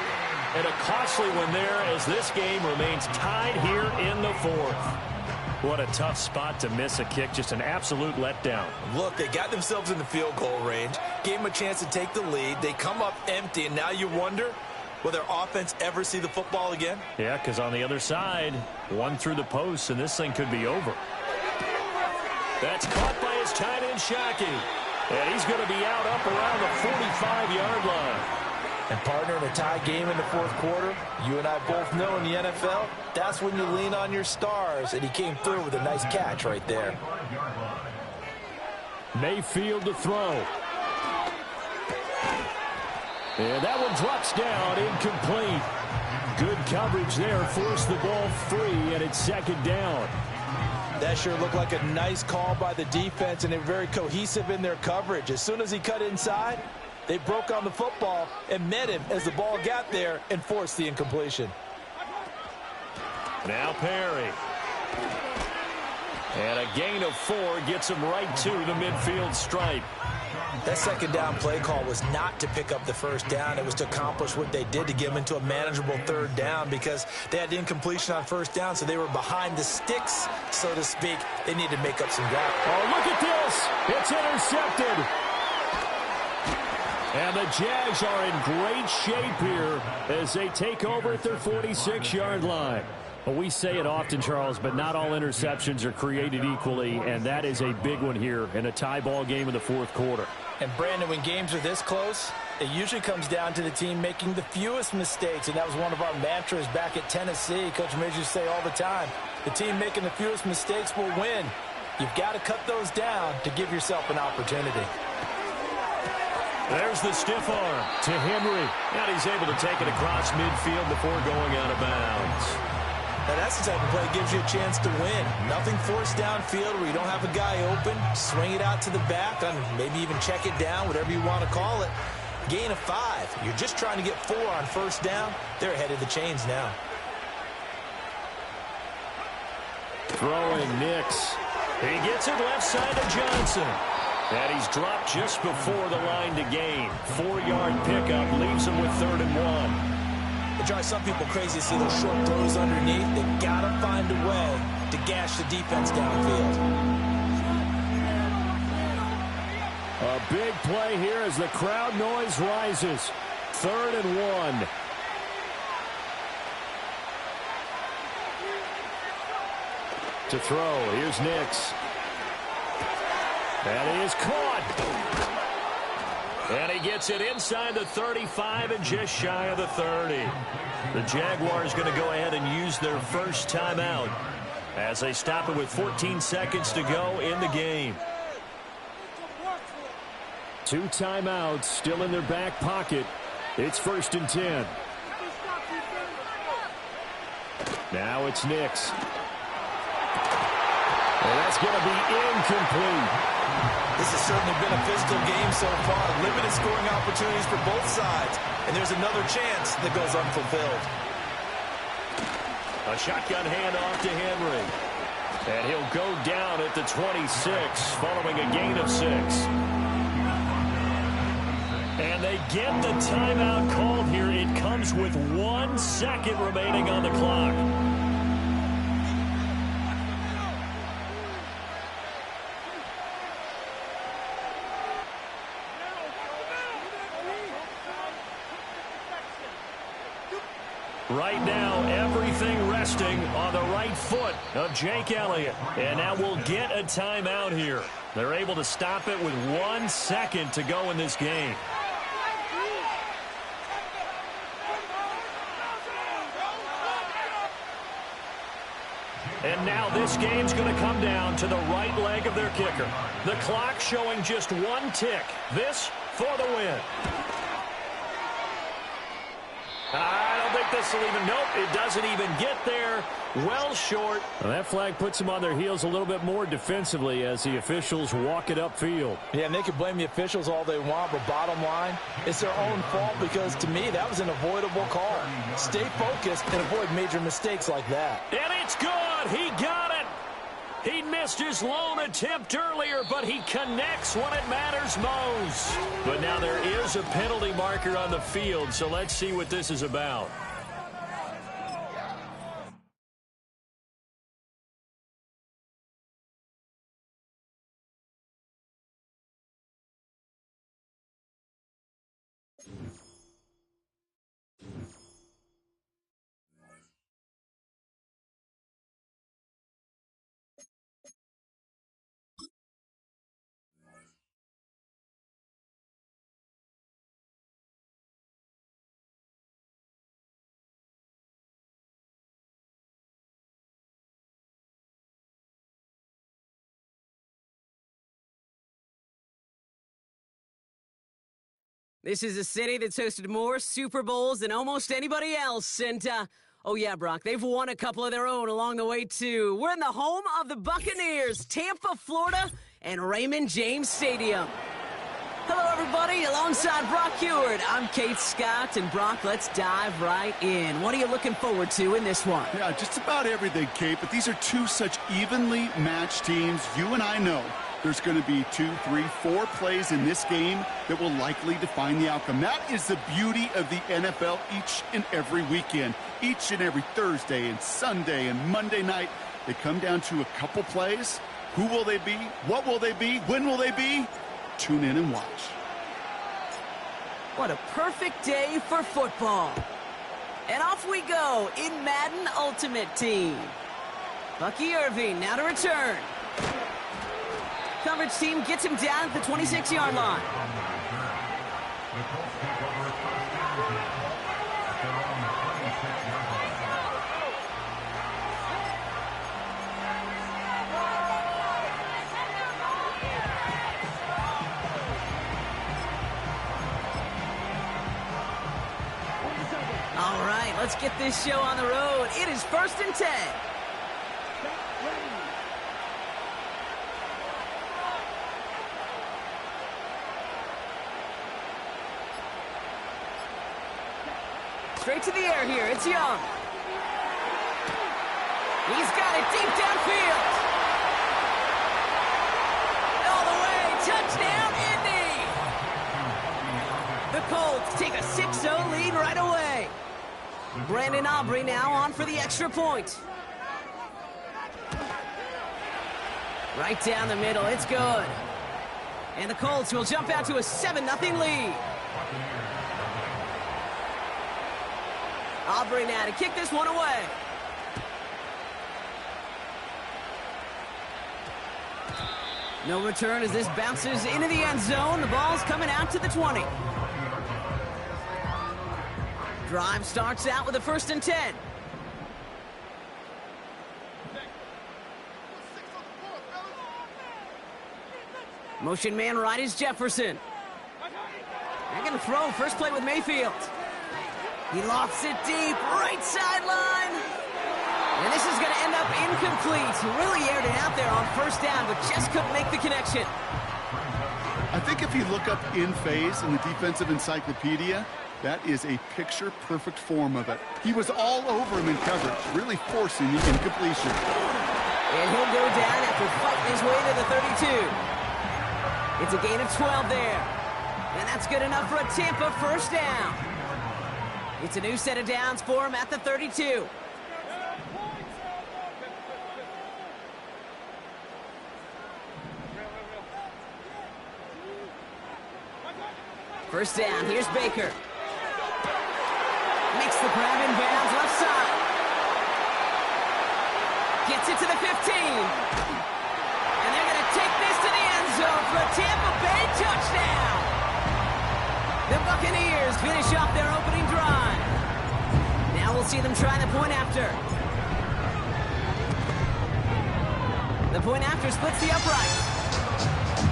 And a costly one there as this game remains tied here in the 4th. What a tough spot to miss a kick. Just an absolute letdown. Look, they got themselves in the field goal range. Gave them a chance to take the lead. They come up empty, and now you wonder, will their offense ever see the football again? Yeah, because on the other side, 1 through the post, and this thing could be over. That's caught by his tight end, Shockey. And he's going to be out up around the 45-yard line. And, partner, in a tie game in the 4th quarter, you and I both know in the NFL, that's when you lean on your stars, and he came through with a nice catch right there. Mayfield to throw. And that one drops down, incomplete. Good coverage there, forced the ball free, and it's 2nd down. That sure looked like a nice call by the defense, and they're very cohesive in their coverage. As soon as he cut inside, they broke on the football and met him as the ball got there and forced the incompletion. Now Perry. And a gain of 4 gets him right to the midfield stripe. That 2nd down play call was not to pick up the 1st down. It was to accomplish what they did to get them into a manageable 3rd down because they had incompletion on 1st down, so they were behind the sticks, so to speak. They needed to make up some ground. Oh, look at this. It's intercepted. And the Jags are in great shape here as they take over at their 46-yard line. Well, we say it often, Charles, but not all interceptions are created equally, and that is a big one here in a tie ball game in the 4th quarter. And, Brandon, when games are this close, it usually comes down to the team making the fewest mistakes, and that was one of our mantras back at Tennessee. Coach Midge used to say all the time, the team making the fewest mistakes will win. You've got to cut those down to give yourself an opportunity. There's the stiff arm to Henry. And he's able to take it across midfield before going out of bounds. Now that's the type of play that gives you a chance to win. Nothing forced downfield where you don't have a guy open. Swing it out to the back, and maybe even check it down, whatever you want to call it. Gain of 5. You're just trying to get 4 on 1st down. They're ahead of the chains now. Throwing Nix. He gets it left side to Johnson. And he's dropped just before the line to gain. 4-yard pickup leaves him with 3rd and 1. It drives some people crazy to see those short throws underneath. They got to find a way to gash the defense downfield. A big play here as the crowd noise rises. 3rd and 1. To throw, here's Nix. And he is caught. And he gets it inside the 35 and just shy of the 30. The Jaguars going to go ahead and use their first timeout as they stop it with 14 seconds to go in the game. 2 timeouts still in their back pocket. It's 1st and 10. Now it's Nix. And that's going to be incomplete. This has certainly been a physical game so far. Limited scoring opportunities for both sides. And there's another chance that goes unfulfilled. A shotgun handoff to Henry. And he'll go down at the 26 following a gain of 6. And they get the timeout called here. It comes with 1 second remaining on the clock. Right now, everything resting on the right foot of Jake Elliott. And now we'll get a timeout here. They're able to stop it with 1 second to go in this game. And now this game's going to come down to the right leg of their kicker. The clock showing just 1 tick. This for the win. I don't think this will even, nope, it doesn't even get there. Well short. Well, that flag puts them on their heels a little bit more defensively as the officials walk it upfield. Yeah, and they can blame the officials all they want, but bottom line, it's their own fault because, to me, that was an avoidable call. Stay focused and avoid major mistakes like that. And it's good. He got it. He missed his lone attempt earlier, but he connects when it matters most. But now there is a penalty marker on the field, so let's see what this is about. This is a city that's hosted more Super Bowls than almost anybody else. And, oh yeah, Brock, they've won a couple of their own along the way, too. We're in the home of the Buccaneers, Tampa, Florida, and Raymond James Stadium. Hello, everybody. Alongside Brock Heward, I'm Kate Scott. And, Brock, let's dive right in. What are you looking forward to in this one? Yeah, just about everything, Kate. But these are 2 such evenly matched teams. You and I know there's going to be 2, 3, 4 plays in this game that will likely define the outcome. That is the beauty of the NFL each and every weekend. Each and every Thursday and Sunday and Monday night, they come down to a couple plays. Who will they be? What will they be? When will they be? Tune in and watch. What a perfect day for football. And off we go in Madden Ultimate Team. Bucky Irving now to return. Coverage team gets him down at the 26-yard line. All right, let's get this show on the road. It is 1st and 10. Straight to the air here. It's Young. He's got it deep downfield. All the way, touchdown, Indy! The Colts take a 6-0 lead right away. Brandon Aubrey now on for the extra point. Right down the middle, it's good. And the Colts will jump out to a 7-0 lead. Aubrey now to kick this one away. No return as this bounces into the end zone. The ball's coming out to the 20. Drive starts out with a 1st and 10. Motion man right is Jefferson. They're going to throw. First play with Mayfield. He lofts it deep, right sideline. And this is going to end up incomplete. He really aired it out there on 1st down, but just couldn't make the connection. I think if you look up in phase in the defensive encyclopedia, that is a picture-perfect form of it. He was all over him in coverage, really forcing the incompletion. And he'll go down after fighting his way to the 32. It's a gain of 12 there. And that's good enough for a Tampa 1st down. It's a new set of downs for him at the 32. First down, here's Baker. Makes the grab in bounds, left side. Gets it to the 15. And they're going to take this to the end zone for a Tampa Bay touchdown. The Buccaneers finish off their opening drive. Now we'll see them try the point after. The point after splits the upright.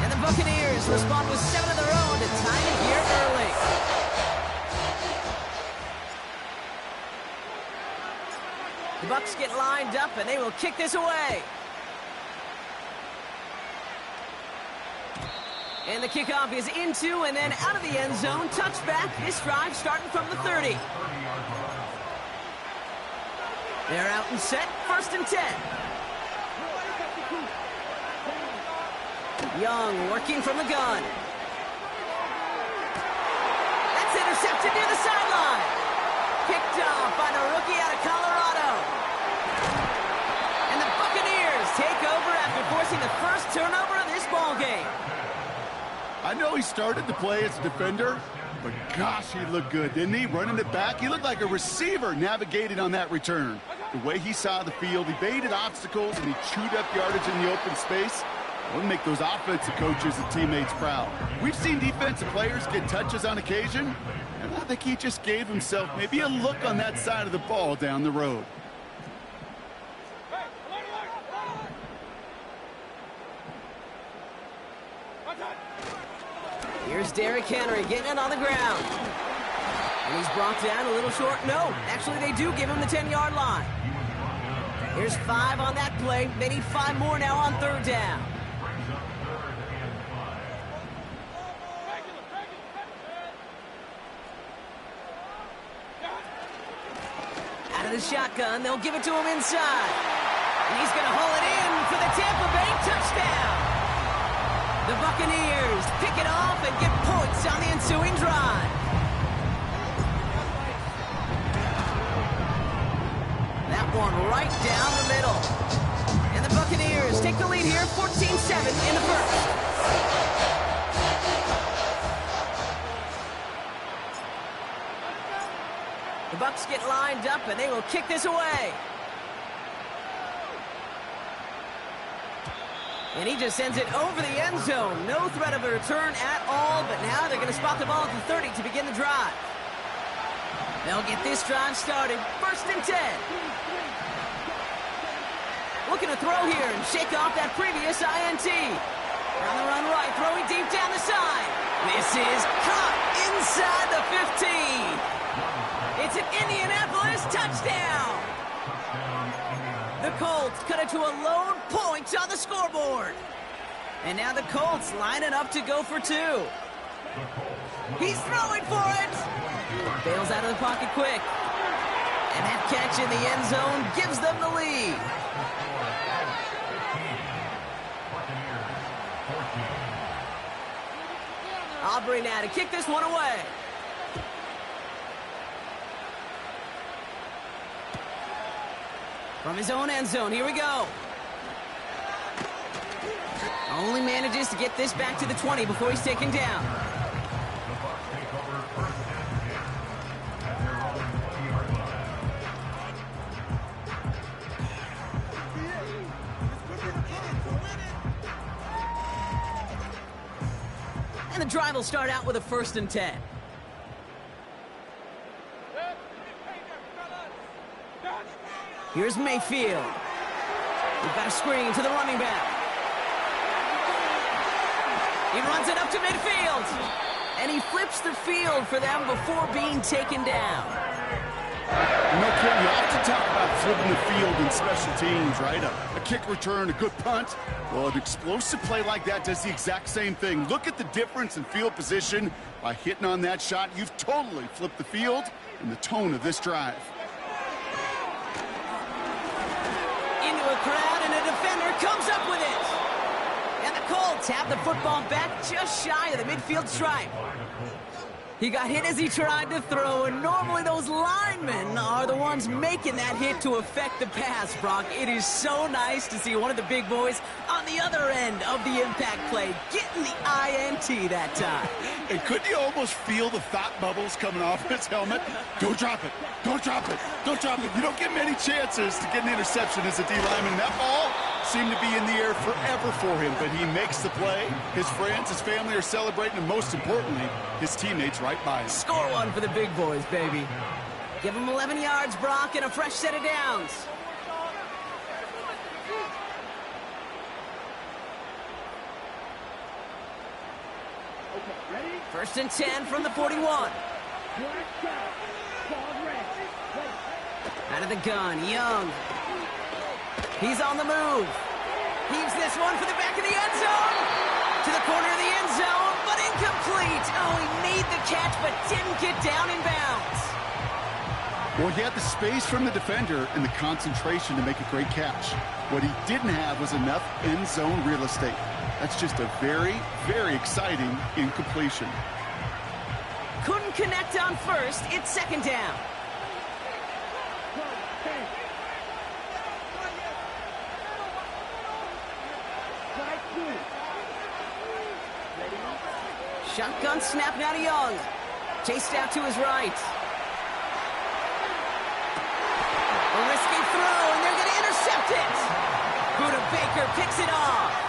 And the Buccaneers respond with 7 of their own to tie it here early. The Bucs get lined up, and they will kick this away. And the kickoff is into and then out of the end zone. Touchback. This drive starting from the 30. They're out and set. 1st and 10. Young working from the gun. That's intercepted near the sideline. Picked off by the rookie out of Colorado. And the Buccaneers take over after forcing the first turnover of this ballgame. I know he started the play as a defender, but gosh, he looked good, didn't he? Running it back, he looked like a receiver navigating on that return. The way he saw the field, he baited obstacles, and he chewed up yardage in the open space. We'll make those offensive coaches and teammates proud. We've seen defensive players get touches on occasion, and I think he just gave himself maybe a look on that side of the ball down the road. Here's Derrick Henry getting it on the ground. And he's brought down a little short. No, actually they do give him the 10-yard line. Here's 5 on that play. They need 5 more now on 3rd down. Out of the shotgun, they'll give it to him inside. And he's going to haul it in for the Tampa Bay touchdown. The Buccaneers pick it off and get points on the ensuing drive. That one right down the middle. And the Buccaneers take the lead here, 14-7 in the 1st. The Bucs get lined up and they will kick this away. And he just sends it over the end zone. No threat of a return at all, but now they're going to spot the ball at the 30 to begin the drive. They'll get this drive started. 1st and 10. Looking to throw here and shake off that previous INT. On the run right, throwing deep down the side. This is caught inside the 15. It's an Indianapolis touchdown. The Colts cut it to a lone point on the scoreboard. And now the Colts lining up to go for 2. He's throwing for it. Bails out of the pocket quick. And that catch in the end zone gives them the lead. Aubrey now to kick this one away. From his own end zone, here we go. Only manages to get this back to the 20 before he's taken down. And the drive will start out with a 1st and 10. Here's Mayfield. We've got a screen to the running back. He runs it up to midfield. And he flips the field for them before being taken down. You know, Ken, you often talk about flipping the field in special teams, right? A kick return, a good punt. Well, an explosive play like that does the exact same thing. Look at the difference in field position. By hitting on that shot, you've totally flipped the field and the tone of this drive. Into a crowd, and a defender comes up with it. And the Colts have the football back just shy of the midfield stripe. He got hit as he tried to throw, and normally those linemen are the ones making that hit to affect the pass, Brock. It is so nice to see one of the big boys on the other end of the impact play, getting the INT that time. And couldn't you almost feel the fat bubbles coming off his helmet? Don't drop it. Don't drop it. Don't drop it. You don't get many chances to get an interception as a D lineman. That ball seemed to be in the air forever for him, but he makes the play. His friends, his family are celebrating, and most importantly, his teammates right by him. Score one for the big boys, baby. Give him 11 yards, Brock, and a fresh set of downs. First and 10 from the 41. Out of the gun, Young. He's on the move. Heaves this one for the back of the end zone. To the corner of the end zone, but incomplete. Oh, he made the catch, but didn't get down in bounds. Well, he had the space from the defender and the concentration to make a great catch. What he didn't have was enough end zone real estate. That's just a very, very exciting incompletion. Couldn't connect on first. It's second down. Shotgun snap now to Young. Chased out to his right. A risky throw, and they're going to intercept it. Buda Baker picks it off.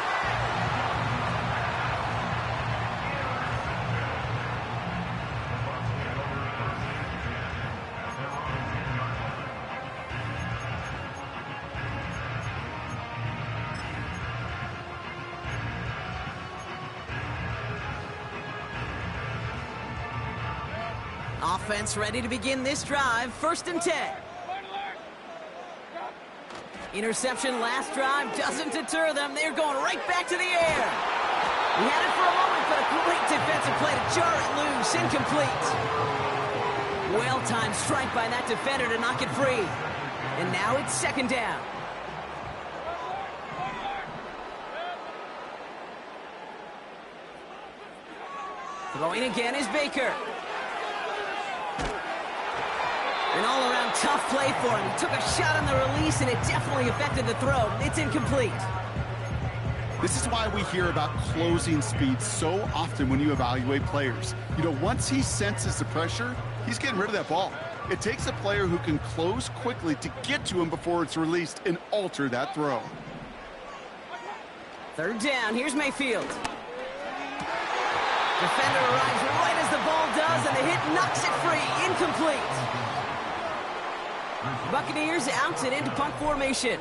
Offense ready to begin this drive. First and 10. Interception last drive doesn't deter them. They're going right back to the air. We had it for a moment, but a great defensive play to jar it loose. Incomplete. Well-timed strike by that defender to knock it free. And now it's second down. Throwing again is Baker. An all-around tough play for him. He took a shot on the release, and it definitely affected the throw. It's incomplete. This is why we hear about closing speed so often when you evaluate players. You know, once he senses the pressure, he's getting rid of that ball. It takes a player who can close quickly to get to him before it's released and alter that throw. Third down. Here's Mayfield. Defender arrives right as the ball does, and the hit knocks it free. Incomplete. Buccaneers out and into punt formation.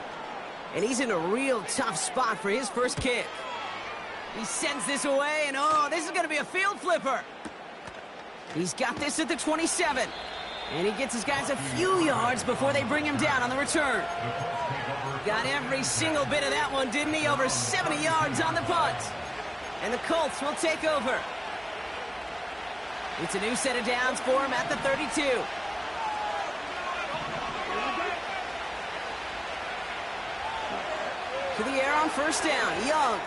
And he's in a real tough spot for his first kick. He sends this away, and oh, this is going to be a field flipper. He's got this at the 27. And he gets his guys a few yards before they bring him down on the return. Got every single bit of that one, didn't he? Over 70 yards on the punt. And the Colts will take over. It's a new set of downs for him at the 32. To the air on first down. Young.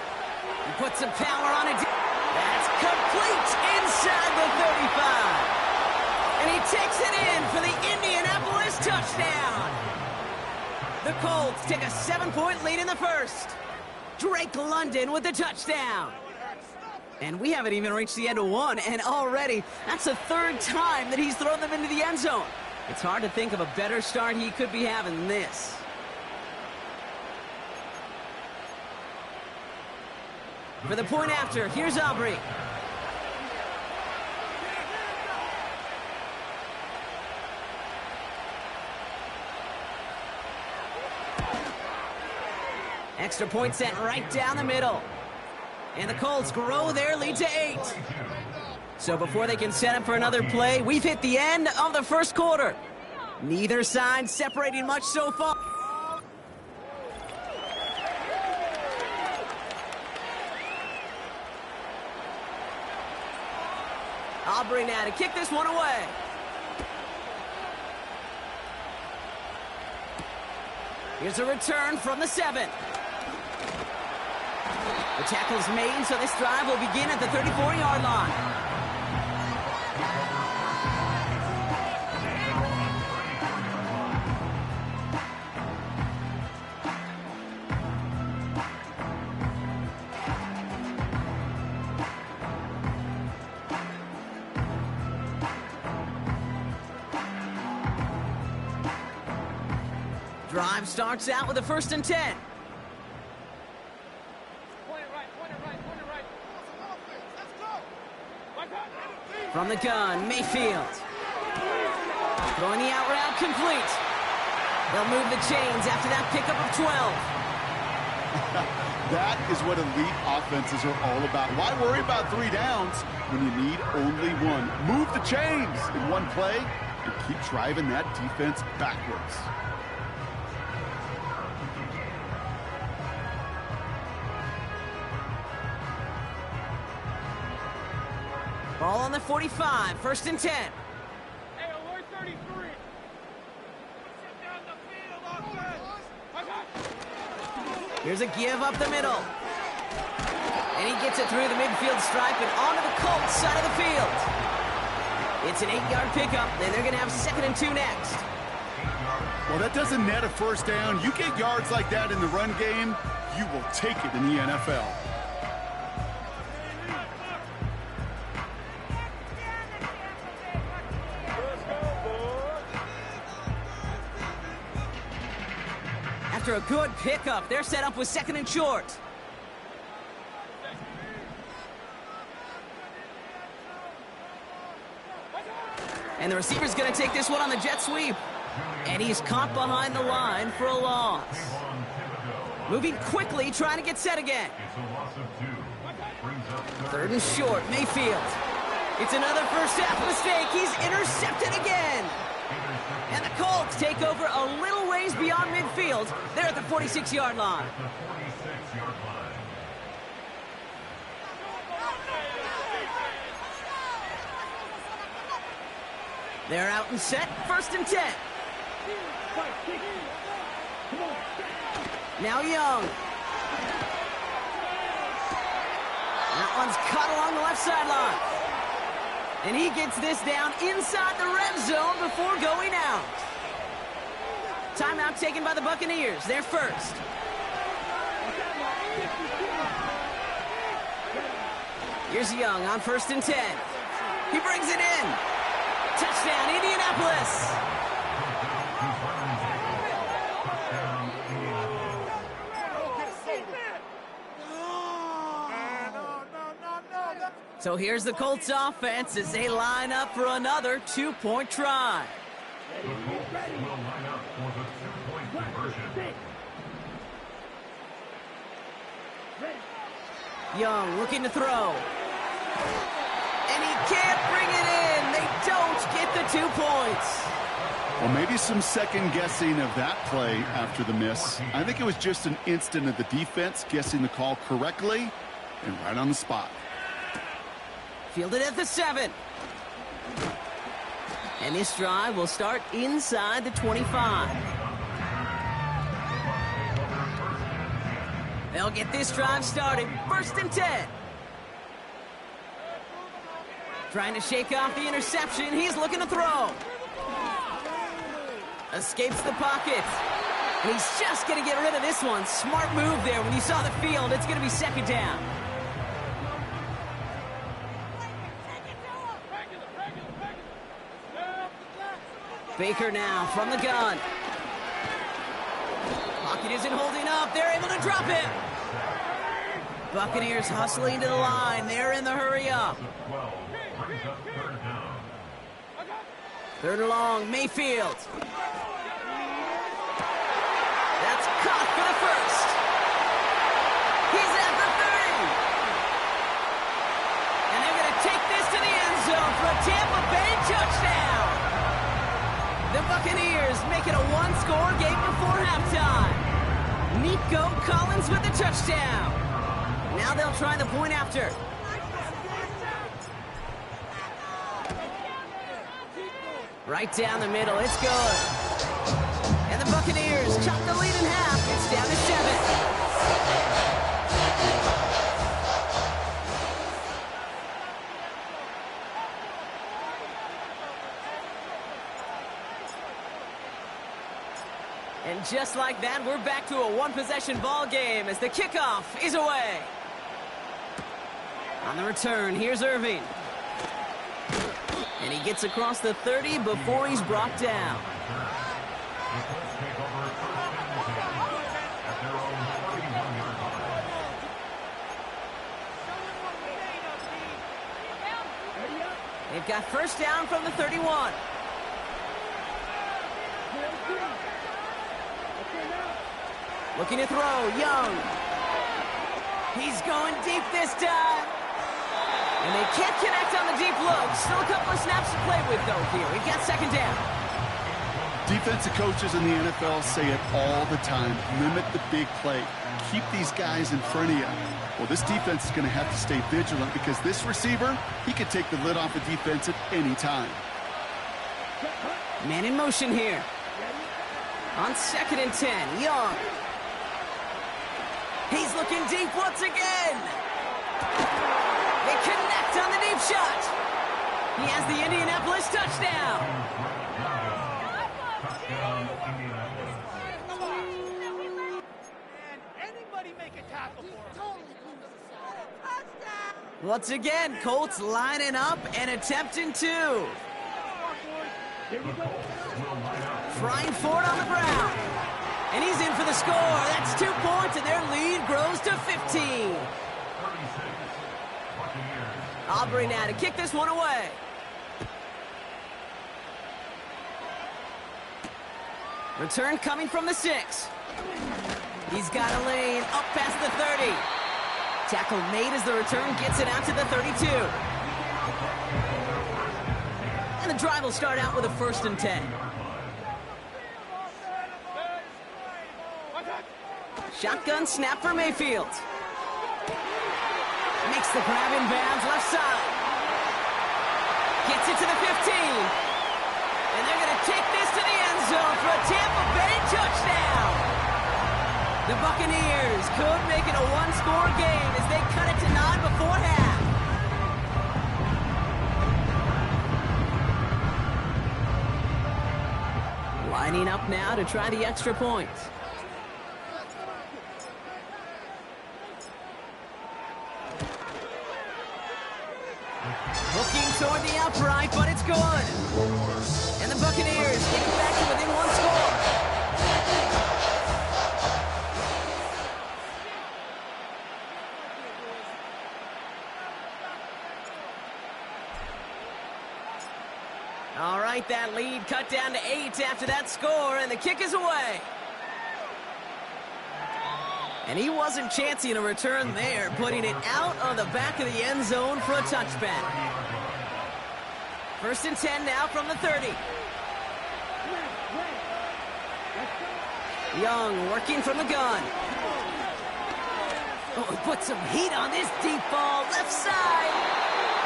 He puts some power on it. That's complete inside the 35. And he takes it in for the Indianapolis touchdown. The Colts take a 7-point lead in the first. Drake London with the touchdown. And we haven't even reached the end of one, and already that's the third time that he's thrown them into the end zone. It's hard to think of a better start he could be having than this. For the point after, here's Aubrey. Extra point sent right down the middle. And the Colts grow their lead to 8. So before they can set up for another play, we've hit the end of the first quarter. Neither side separating much so far. Aubrey now to kick this one away. Here's a return from the 7. The tackle's made, so this drive will begin at the 34-yard line. Drive starts out with a 1st and 10. From the gun, Mayfield. Throwing the out route complete. They'll move the chains after that pickup of 12. That is what elite offenses are all about. Why worry about 3 downs when you need only 1? Move the chains in one play and keep driving that defense backwards. Ball on the 45, 1st and 10. Hey, alert 33. Down the field, Here's a give up the middle. And he gets it through the midfield stripe and onto the Colts side of the field. It's an 8-yard pickup, and they're going to have 2nd and 2 next. Well, that doesn't net a first down. You get yards like that in the run game, you will take it in the NFL. After a good pickup, they're set up with 2nd and short. And the receiver's going to take this one on the jet sweep. And he's caught behind the line for a loss. Moving quickly, trying to get set again. 3rd and short, Mayfield. It's another first half mistake. He's intercepted again. And the Colts take over a little ways beyond midfield. They're at the 46-yard line. They're out and set, 1st and 10. Now Young. That one's caught along the left sideline. And he gets this down inside the red zone before going out. Timeout taken by the Buccaneers. They're first. Here's Young on 1st and 10. He brings it in. Touchdown, Indianapolis. So here's the Colts offense as they line up for another 2-point try. The Colts will line up for the 2-point conversion. Young looking to throw. And he can't bring it in. They don't get the 2 points. Well, maybe some second guessing of that play after the miss. I think it was just an instant of the defense guessing the call correctly and right on the spot. Fielded at the 7. And this drive will start inside the 25. They'll get this drive started. 1st and 10. Trying to shake off the interception. He's looking to throw. Escapes the pocket. And he's just going to get rid of this one. Smart move there. When you saw the field, it's going to be 2nd down. Baker now from the gun. Pocket isn't holding up. They're able to drop him. Buccaneers hustling to the line. They're in the hurry up. 3rd and long, Mayfield. That's caught for the first. He's at the 30. And they're going to take this to the end zone for a Tampa Bay touchdown. The Buccaneers make it a one-score game before halftime. Nico Collins with the touchdown. Now they'll try the point after. Right down the middle, it's good. And the Buccaneers chop the lead in half. It's down to 7. And just like that, we're back to a one-possession ball game as the kickoff is away. On the return, here's Irving. And he gets across the 30 before he's brought down. They've got 1st down from the 31. Looking to throw, Young. He's going deep this time. And they can't connect on the deep look. Still a couple of snaps to play with, though, here. We've got 2nd down. Defensive coaches in the NFL say it all the time. Limit the big play. Keep these guys in front of you. Well, this defense is going to have to stay vigilant because this receiver, he could take the lid off a defense at any time. Man in motion here. On 2nd and 10, Young. He's looking deep once again. They connect on the deep shot. He has the Indianapolis touchdown. Anybody make a tackle for him? Once again, Colts lining up and attempting to. Trying for it on the ground. And he's in for the score. That's 2 points, and their lead grows to 15. Aubrey now to kick this one away. Return coming from the 6. He's got a lane up past the 30. Tackle made as the return gets it out to the 32. And the drive will start out with a 1st and 10. Shotgun snap for Mayfield. Makes the grab in bounds left side. Gets it to the 15. And they're going to take this to the end zone for a Tampa Bay touchdown. The Buccaneers could make it a one-score game as they cut it to 9 before half. Lining up now to try the extra point. Looking toward the upright, but it's good. And the Buccaneers getting back to within one score. All right, that lead cut down to 8 after that score, and the kick is away. And he wasn't chancing a return there, putting it out of the back of the end zone for a touchback. 1st and 10 now from the 30. Young working from the gun. Oh, put some heat on this deep ball, left side.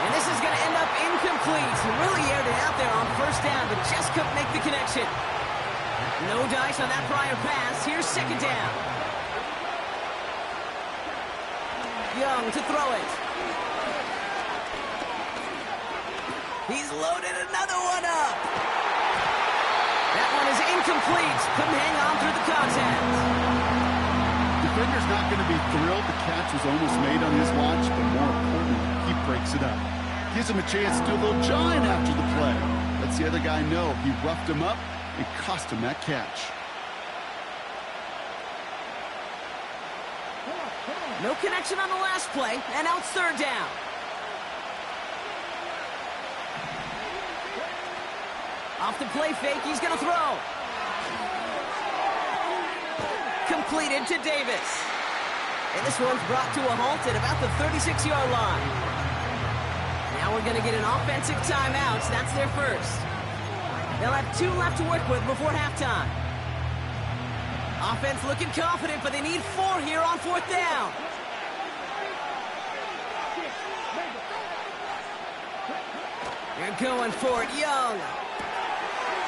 And this is going to end up incomplete. He really aired it out there on 1st down, but just couldn't make the connection. No dice on that prior pass. Here's 2nd down. Young to throw it. He's loaded another one up. That one is incomplete. Couldn't hang on through the contact. Defender's not going to be thrilled the catch was almost made on his watch, but more importantly, he breaks it up. Gives him a chance to do a little giant after the play. Lets the other guy know he roughed him up and cost him that catch. No connection on the last play, and now it's third down. Off the play fake, he's going to throw. Completed to Davis. And this one's brought to a halt at about the 36-yard line. Now we're going to get an offensive timeout. That's their first. They'll have 2 left to work with before halftime. Offense looking confident, but they need 4 here on fourth down. They're going for it, Young.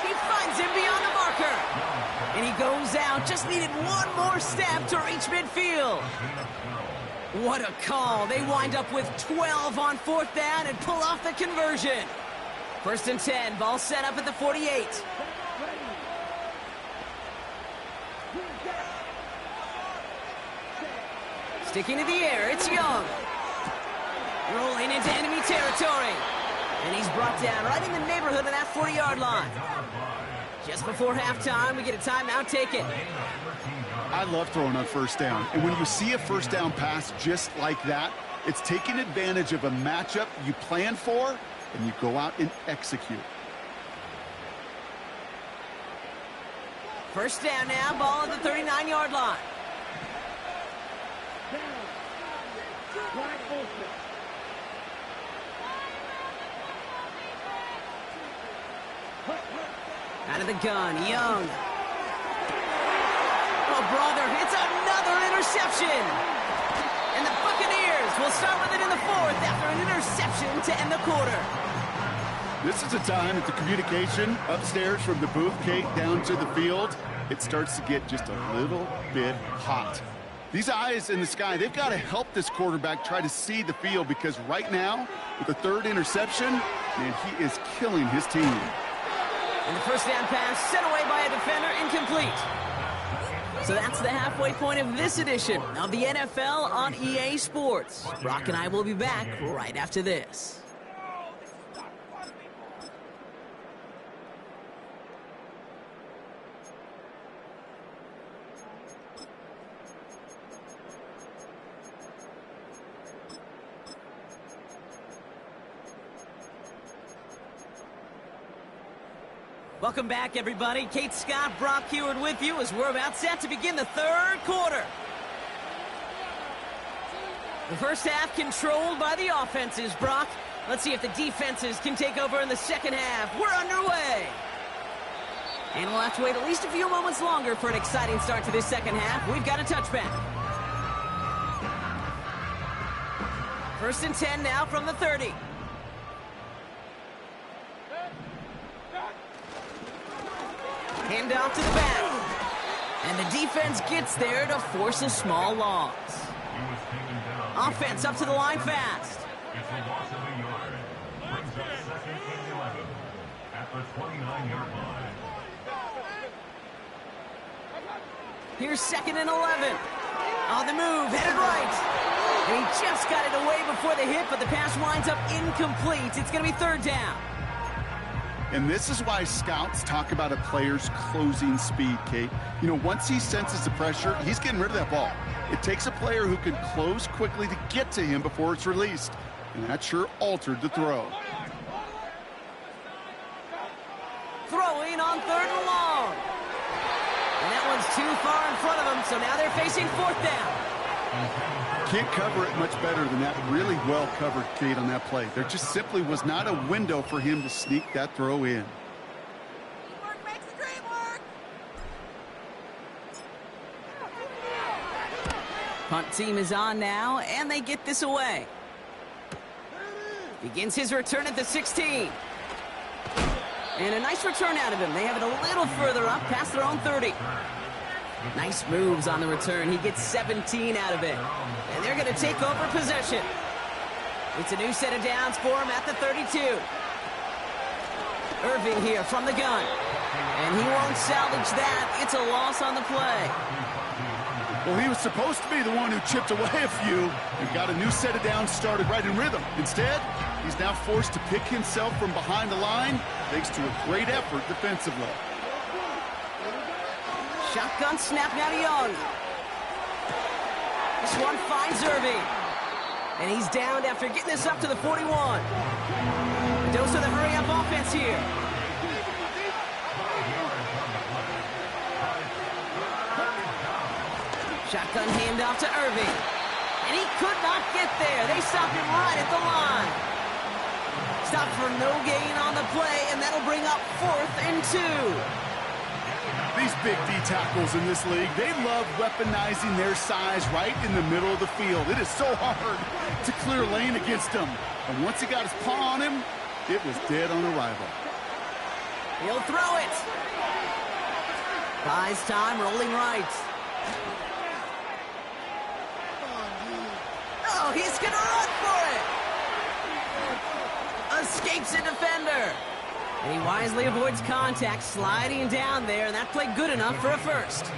He finds him beyond the marker. And he goes out, just needed one more step to reach midfield. What a call. They wind up with 12 on fourth down and pull off the conversion. First and 10, ball set up at the 48. Sticking to the air, it's Young. Rolling into enemy territory. And he's brought down right in the neighborhood of that 40-yard line. Just before halftime, we get a timeout taken. I love throwing on first down. And when you see a first down pass just like that, it's taking advantage of a matchup you plan for, and you go out and execute. First down now, ball at the 39-yard line. Out of the gun, Young. Oh, brother, it's another interception. And the Buccaneers will start with it in the fourth after an interception to end the quarter. This is a time that the communication upstairs from the booth, Kate, down to the field, it starts to get just a little bit hot. These eyes in the sky, they've got to help this quarterback try to see the field, because right now, with the 3rd interception, man, he is killing his team. And the first down pass sent away by a defender, incomplete. So that's the halfway point of this edition of the NFL on EA Sports. Brock and I will be back right after this. Welcome back, everybody. Kate Scott, Brock Heward with you as we're about set to begin the third quarter. The first half controlled by the offenses, Brock. Let's see if the defenses can take over in the second half. We're underway. And we'll have to wait at least a few moments longer for an exciting start to this second half. We've got a touchback. First and 10 now from the 30. Hand off to the back. And the defense gets there to force a small loss. Offense up to the line fast. It's a loss of a yard. Brings up 2nd and 11 at the 29-yard line. Here's 2nd and 11. On the move, headed right. And he just got it away before the hit, but the pass winds up incomplete. It's going to be 3rd down. And this is why scouts talk about a player's closing speed, Kate. You know, once he senses the pressure, he's getting rid of that ball. It takes a player who can close quickly to get to him before it's released. And that sure altered the throw. Throwing on 3rd and long. And that one's too far in front of him, so now they're facing 4th down. Can't cover it much better than that. Really well covered, Kate, on that play. There just simply was not a window for him to sneak that throw in. Teamwork makes the dream work. Punt team is on now, and they get this away. Begins his return at the 16. And a nice return out of him. They have it a little further up, past their own 30. Nice moves on the return. He gets 17 out of it. And they're going to take over possession. It's a new set of downs for him at the 32. Irving here from the gun. And he won't salvage that. It's a loss on the play. Well, he was supposed to be the one who chipped away a few and got a new set of downs started right in rhythm. Instead, he's now forced to pick himself from behind the line thanks to a great effort defensively. Shotgun snap now to Young. This one finds Irving. And he's downed after getting this up to the 41. A dose of the hurry-up offense here. Shotgun handoff to Irving. And he could not get there. They stopped him right at the line. Stopped for no gain on the play, and that'll bring up 4th and 2. These big D tackles in this league, they love weaponizing their size right in the middle of the field. It is so hard to clear lane against them. And once he got his paw on him, it was dead on arrival. He'll throw it. Buys time, rolling right. Oh, he's going to run for it. Escapes a defender. And he wisely avoids contact, sliding down there, and that played good enough for a first.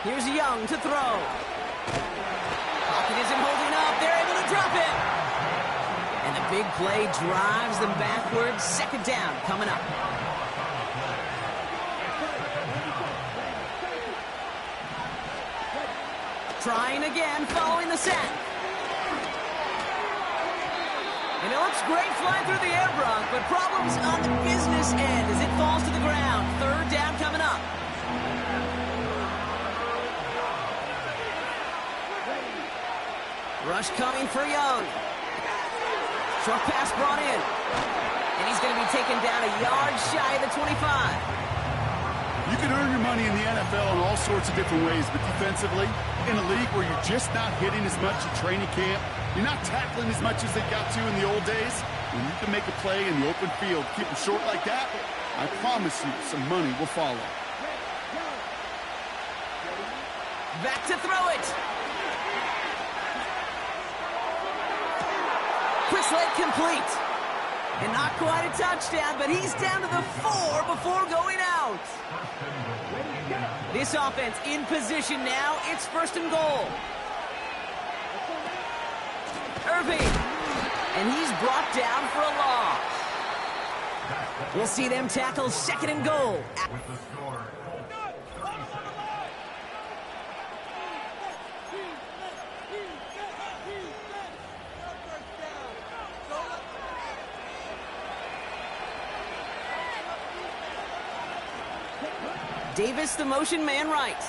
Here's Young to throw. Pocket isn't holding up. They're able to drop it. And the big play drives them backwards. 2nd down coming up. Trying again, following the sack. And it looks great flying through the air, Brock, but problems on the business end as it falls to the ground. 3rd down coming up. Rush coming for Young. Short pass brought in. And he's going to be taken down a yard shy of the 25. You can earn your money in the NFL in all sorts of different ways, but defensively, in a league where you're just not hitting as much at training camp, you're not tackling as much as they got to in the old days, when you can make a play in the open field, keep them short like that, I promise you some money will follow. Back to throw it. Quick leg complete. And not quite a touchdown, but he's down to the 4 before going out. This offense in position now. It's 1st and goal. Irving. And he's brought down for a loss. We'll see them tackle 2nd and goal. Davis, the motion man right.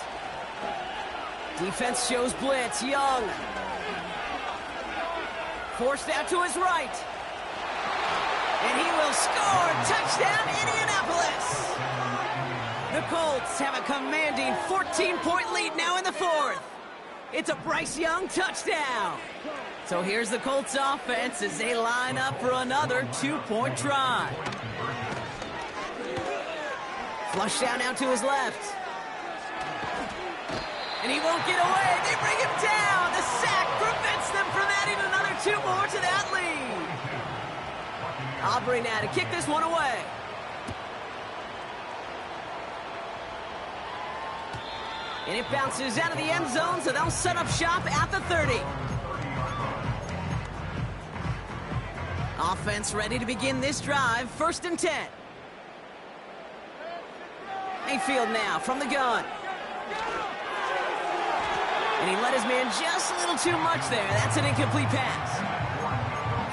Defense shows blitz. Young. Forced out to his right. And he will score. Touchdown, Indianapolis. The Colts have a commanding 14-point lead now in the 4th. It's a Bryce Young touchdown. So here's the Colts offense as they line up for another 2-point try. Flush down now to his left. And he won't get away. They bring him down. The sack prevents them from adding another 2 more to that lead. Aubrey now to kick this one away. And it bounces out of the end zone, so they'll set up shop at the 30. Offense ready to begin this drive. 1st and 10. Mayfield now from the gun. And he let his man just a little too much there. That's an incomplete pass.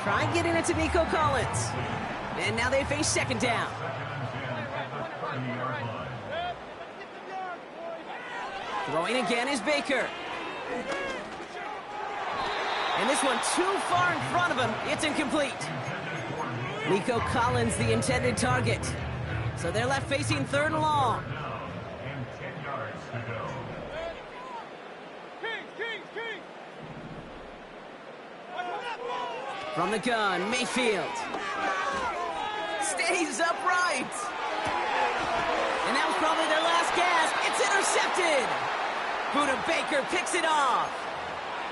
Try getting it to Nico Collins. And now they face 2nd down. Throwing again is Baker. And this one too far in front of him. It's incomplete. Nico Collins, the intended target. So they're left facing 3rd and long. And 10 yards to go. From the gun, Mayfield. Stays upright. And that was probably their last gasp. It's intercepted. Buda Baker picks it off.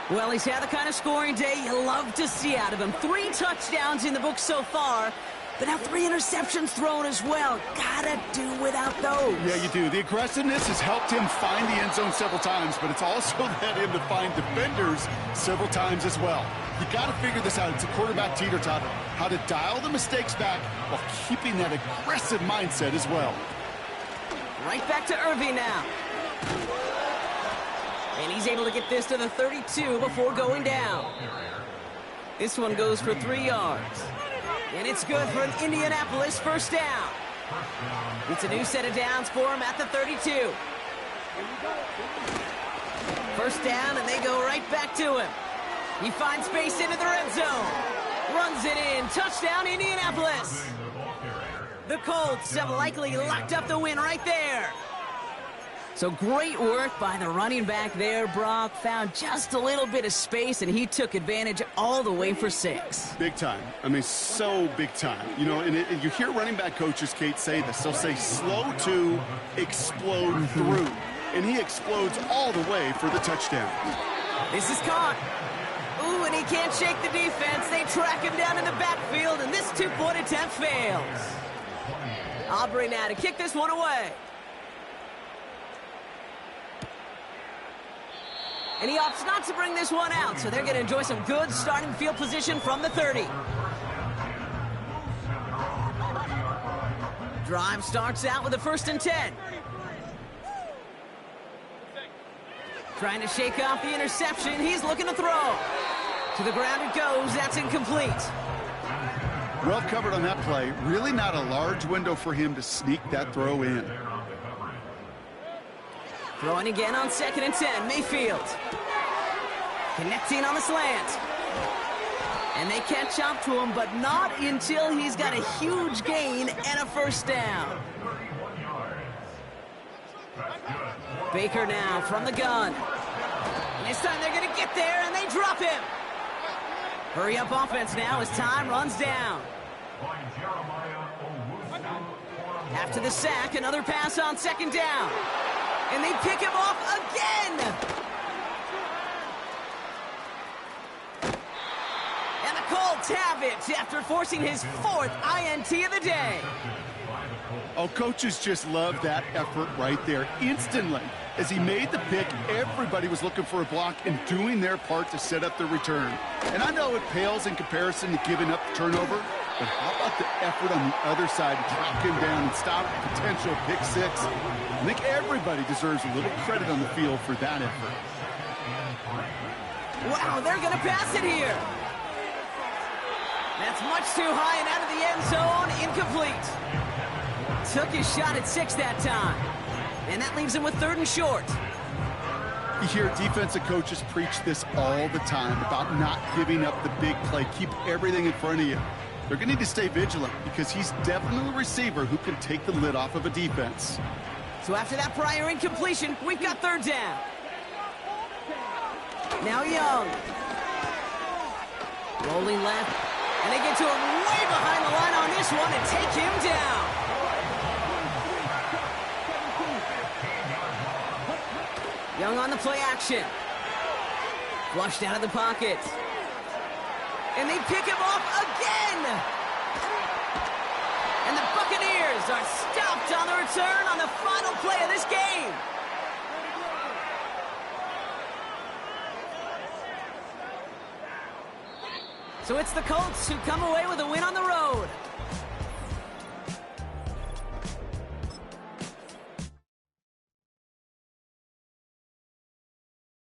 Well, he's had the kind of scoring day you love to see out of him. 3 touchdowns in the book so far, but now 3 interceptions thrown as well. Gotta do without those. Yeah, you do. The aggressiveness has helped him find the end zone several times, but it's also led him to find defenders several times as well. You got to figure this out. It's a quarterback teeter-totter. How to dial the mistakes back while keeping that aggressive mindset as well. Right back to Irving now. And he's able to get this to the 32 before going down. This one goes for 3 yards. And it's good for an Indianapolis first down. It's a new set of downs for him at the 32. First down, and they go right back to him. He finds space into the red zone. Runs it in. Touchdown, Indianapolis. The Colts have likely locked up the win right there. So great work by the running back there, Brock. Found just a little bit of space, and he took advantage all the way for 6. Big time. I mean, so big time. You know, and you hear running back coaches, Kate, say this. They'll say slow to explode through. And he explodes all the way for the touchdown. This is caught. Ooh, and he can't shake the defense. They track him down in the backfield, and this 2-point attempt fails. Aubrey now to kick this one away. And he opts not to bring this one out, so they're going to enjoy some good starting field position from the 30. Drive starts out with a 1st and 10. Trying to shake off the interception. He's looking to throw. To the ground it goes. That's incomplete. Well covered on that play. Really not a large window for him to sneak that throw in. Throwing again on 2nd and 10. Mayfield. Connecting on the slant. And they catch up to him, but not until he's got a huge gain and a first down. Baker now from the gun. And this time they're going to get there, and they drop him. Hurry up offense now as time runs down. After the sack, another pass on 2nd down. And they pick him off again. And the Colts have it after forcing his 4th INT of the day. Oh, coaches just love that effort right there. Instantly, as he made the pick, everybody was looking for a block and doing their part to set up the return. And I know it pales in comparison to giving up the turnover, but how about the effort on the other side to track him down and stop a potential pick 6? I think everybody deserves a little credit on the field for that effort. Wow, they're going to pass it here. That's much too high and out of the end zone. Incomplete. Took his shot at 6 that time. And that leaves him with 3rd and short. You hear defensive coaches preach this all the time about not giving up the big play. Keep everything in front of you. They're going to need to stay vigilant because he's definitely a receiver who can take the lid off of a defense. So after that prior incompletion, we've got 3rd down. Now Young. Rolling left. And they get to him way behind the line on this one and take him down. Young on the play action. Flushed out of the pocket. And they pick him off again. And the Buccaneers are stopped on the return on the final play of this game. So it's the Colts who come away with a win on the road.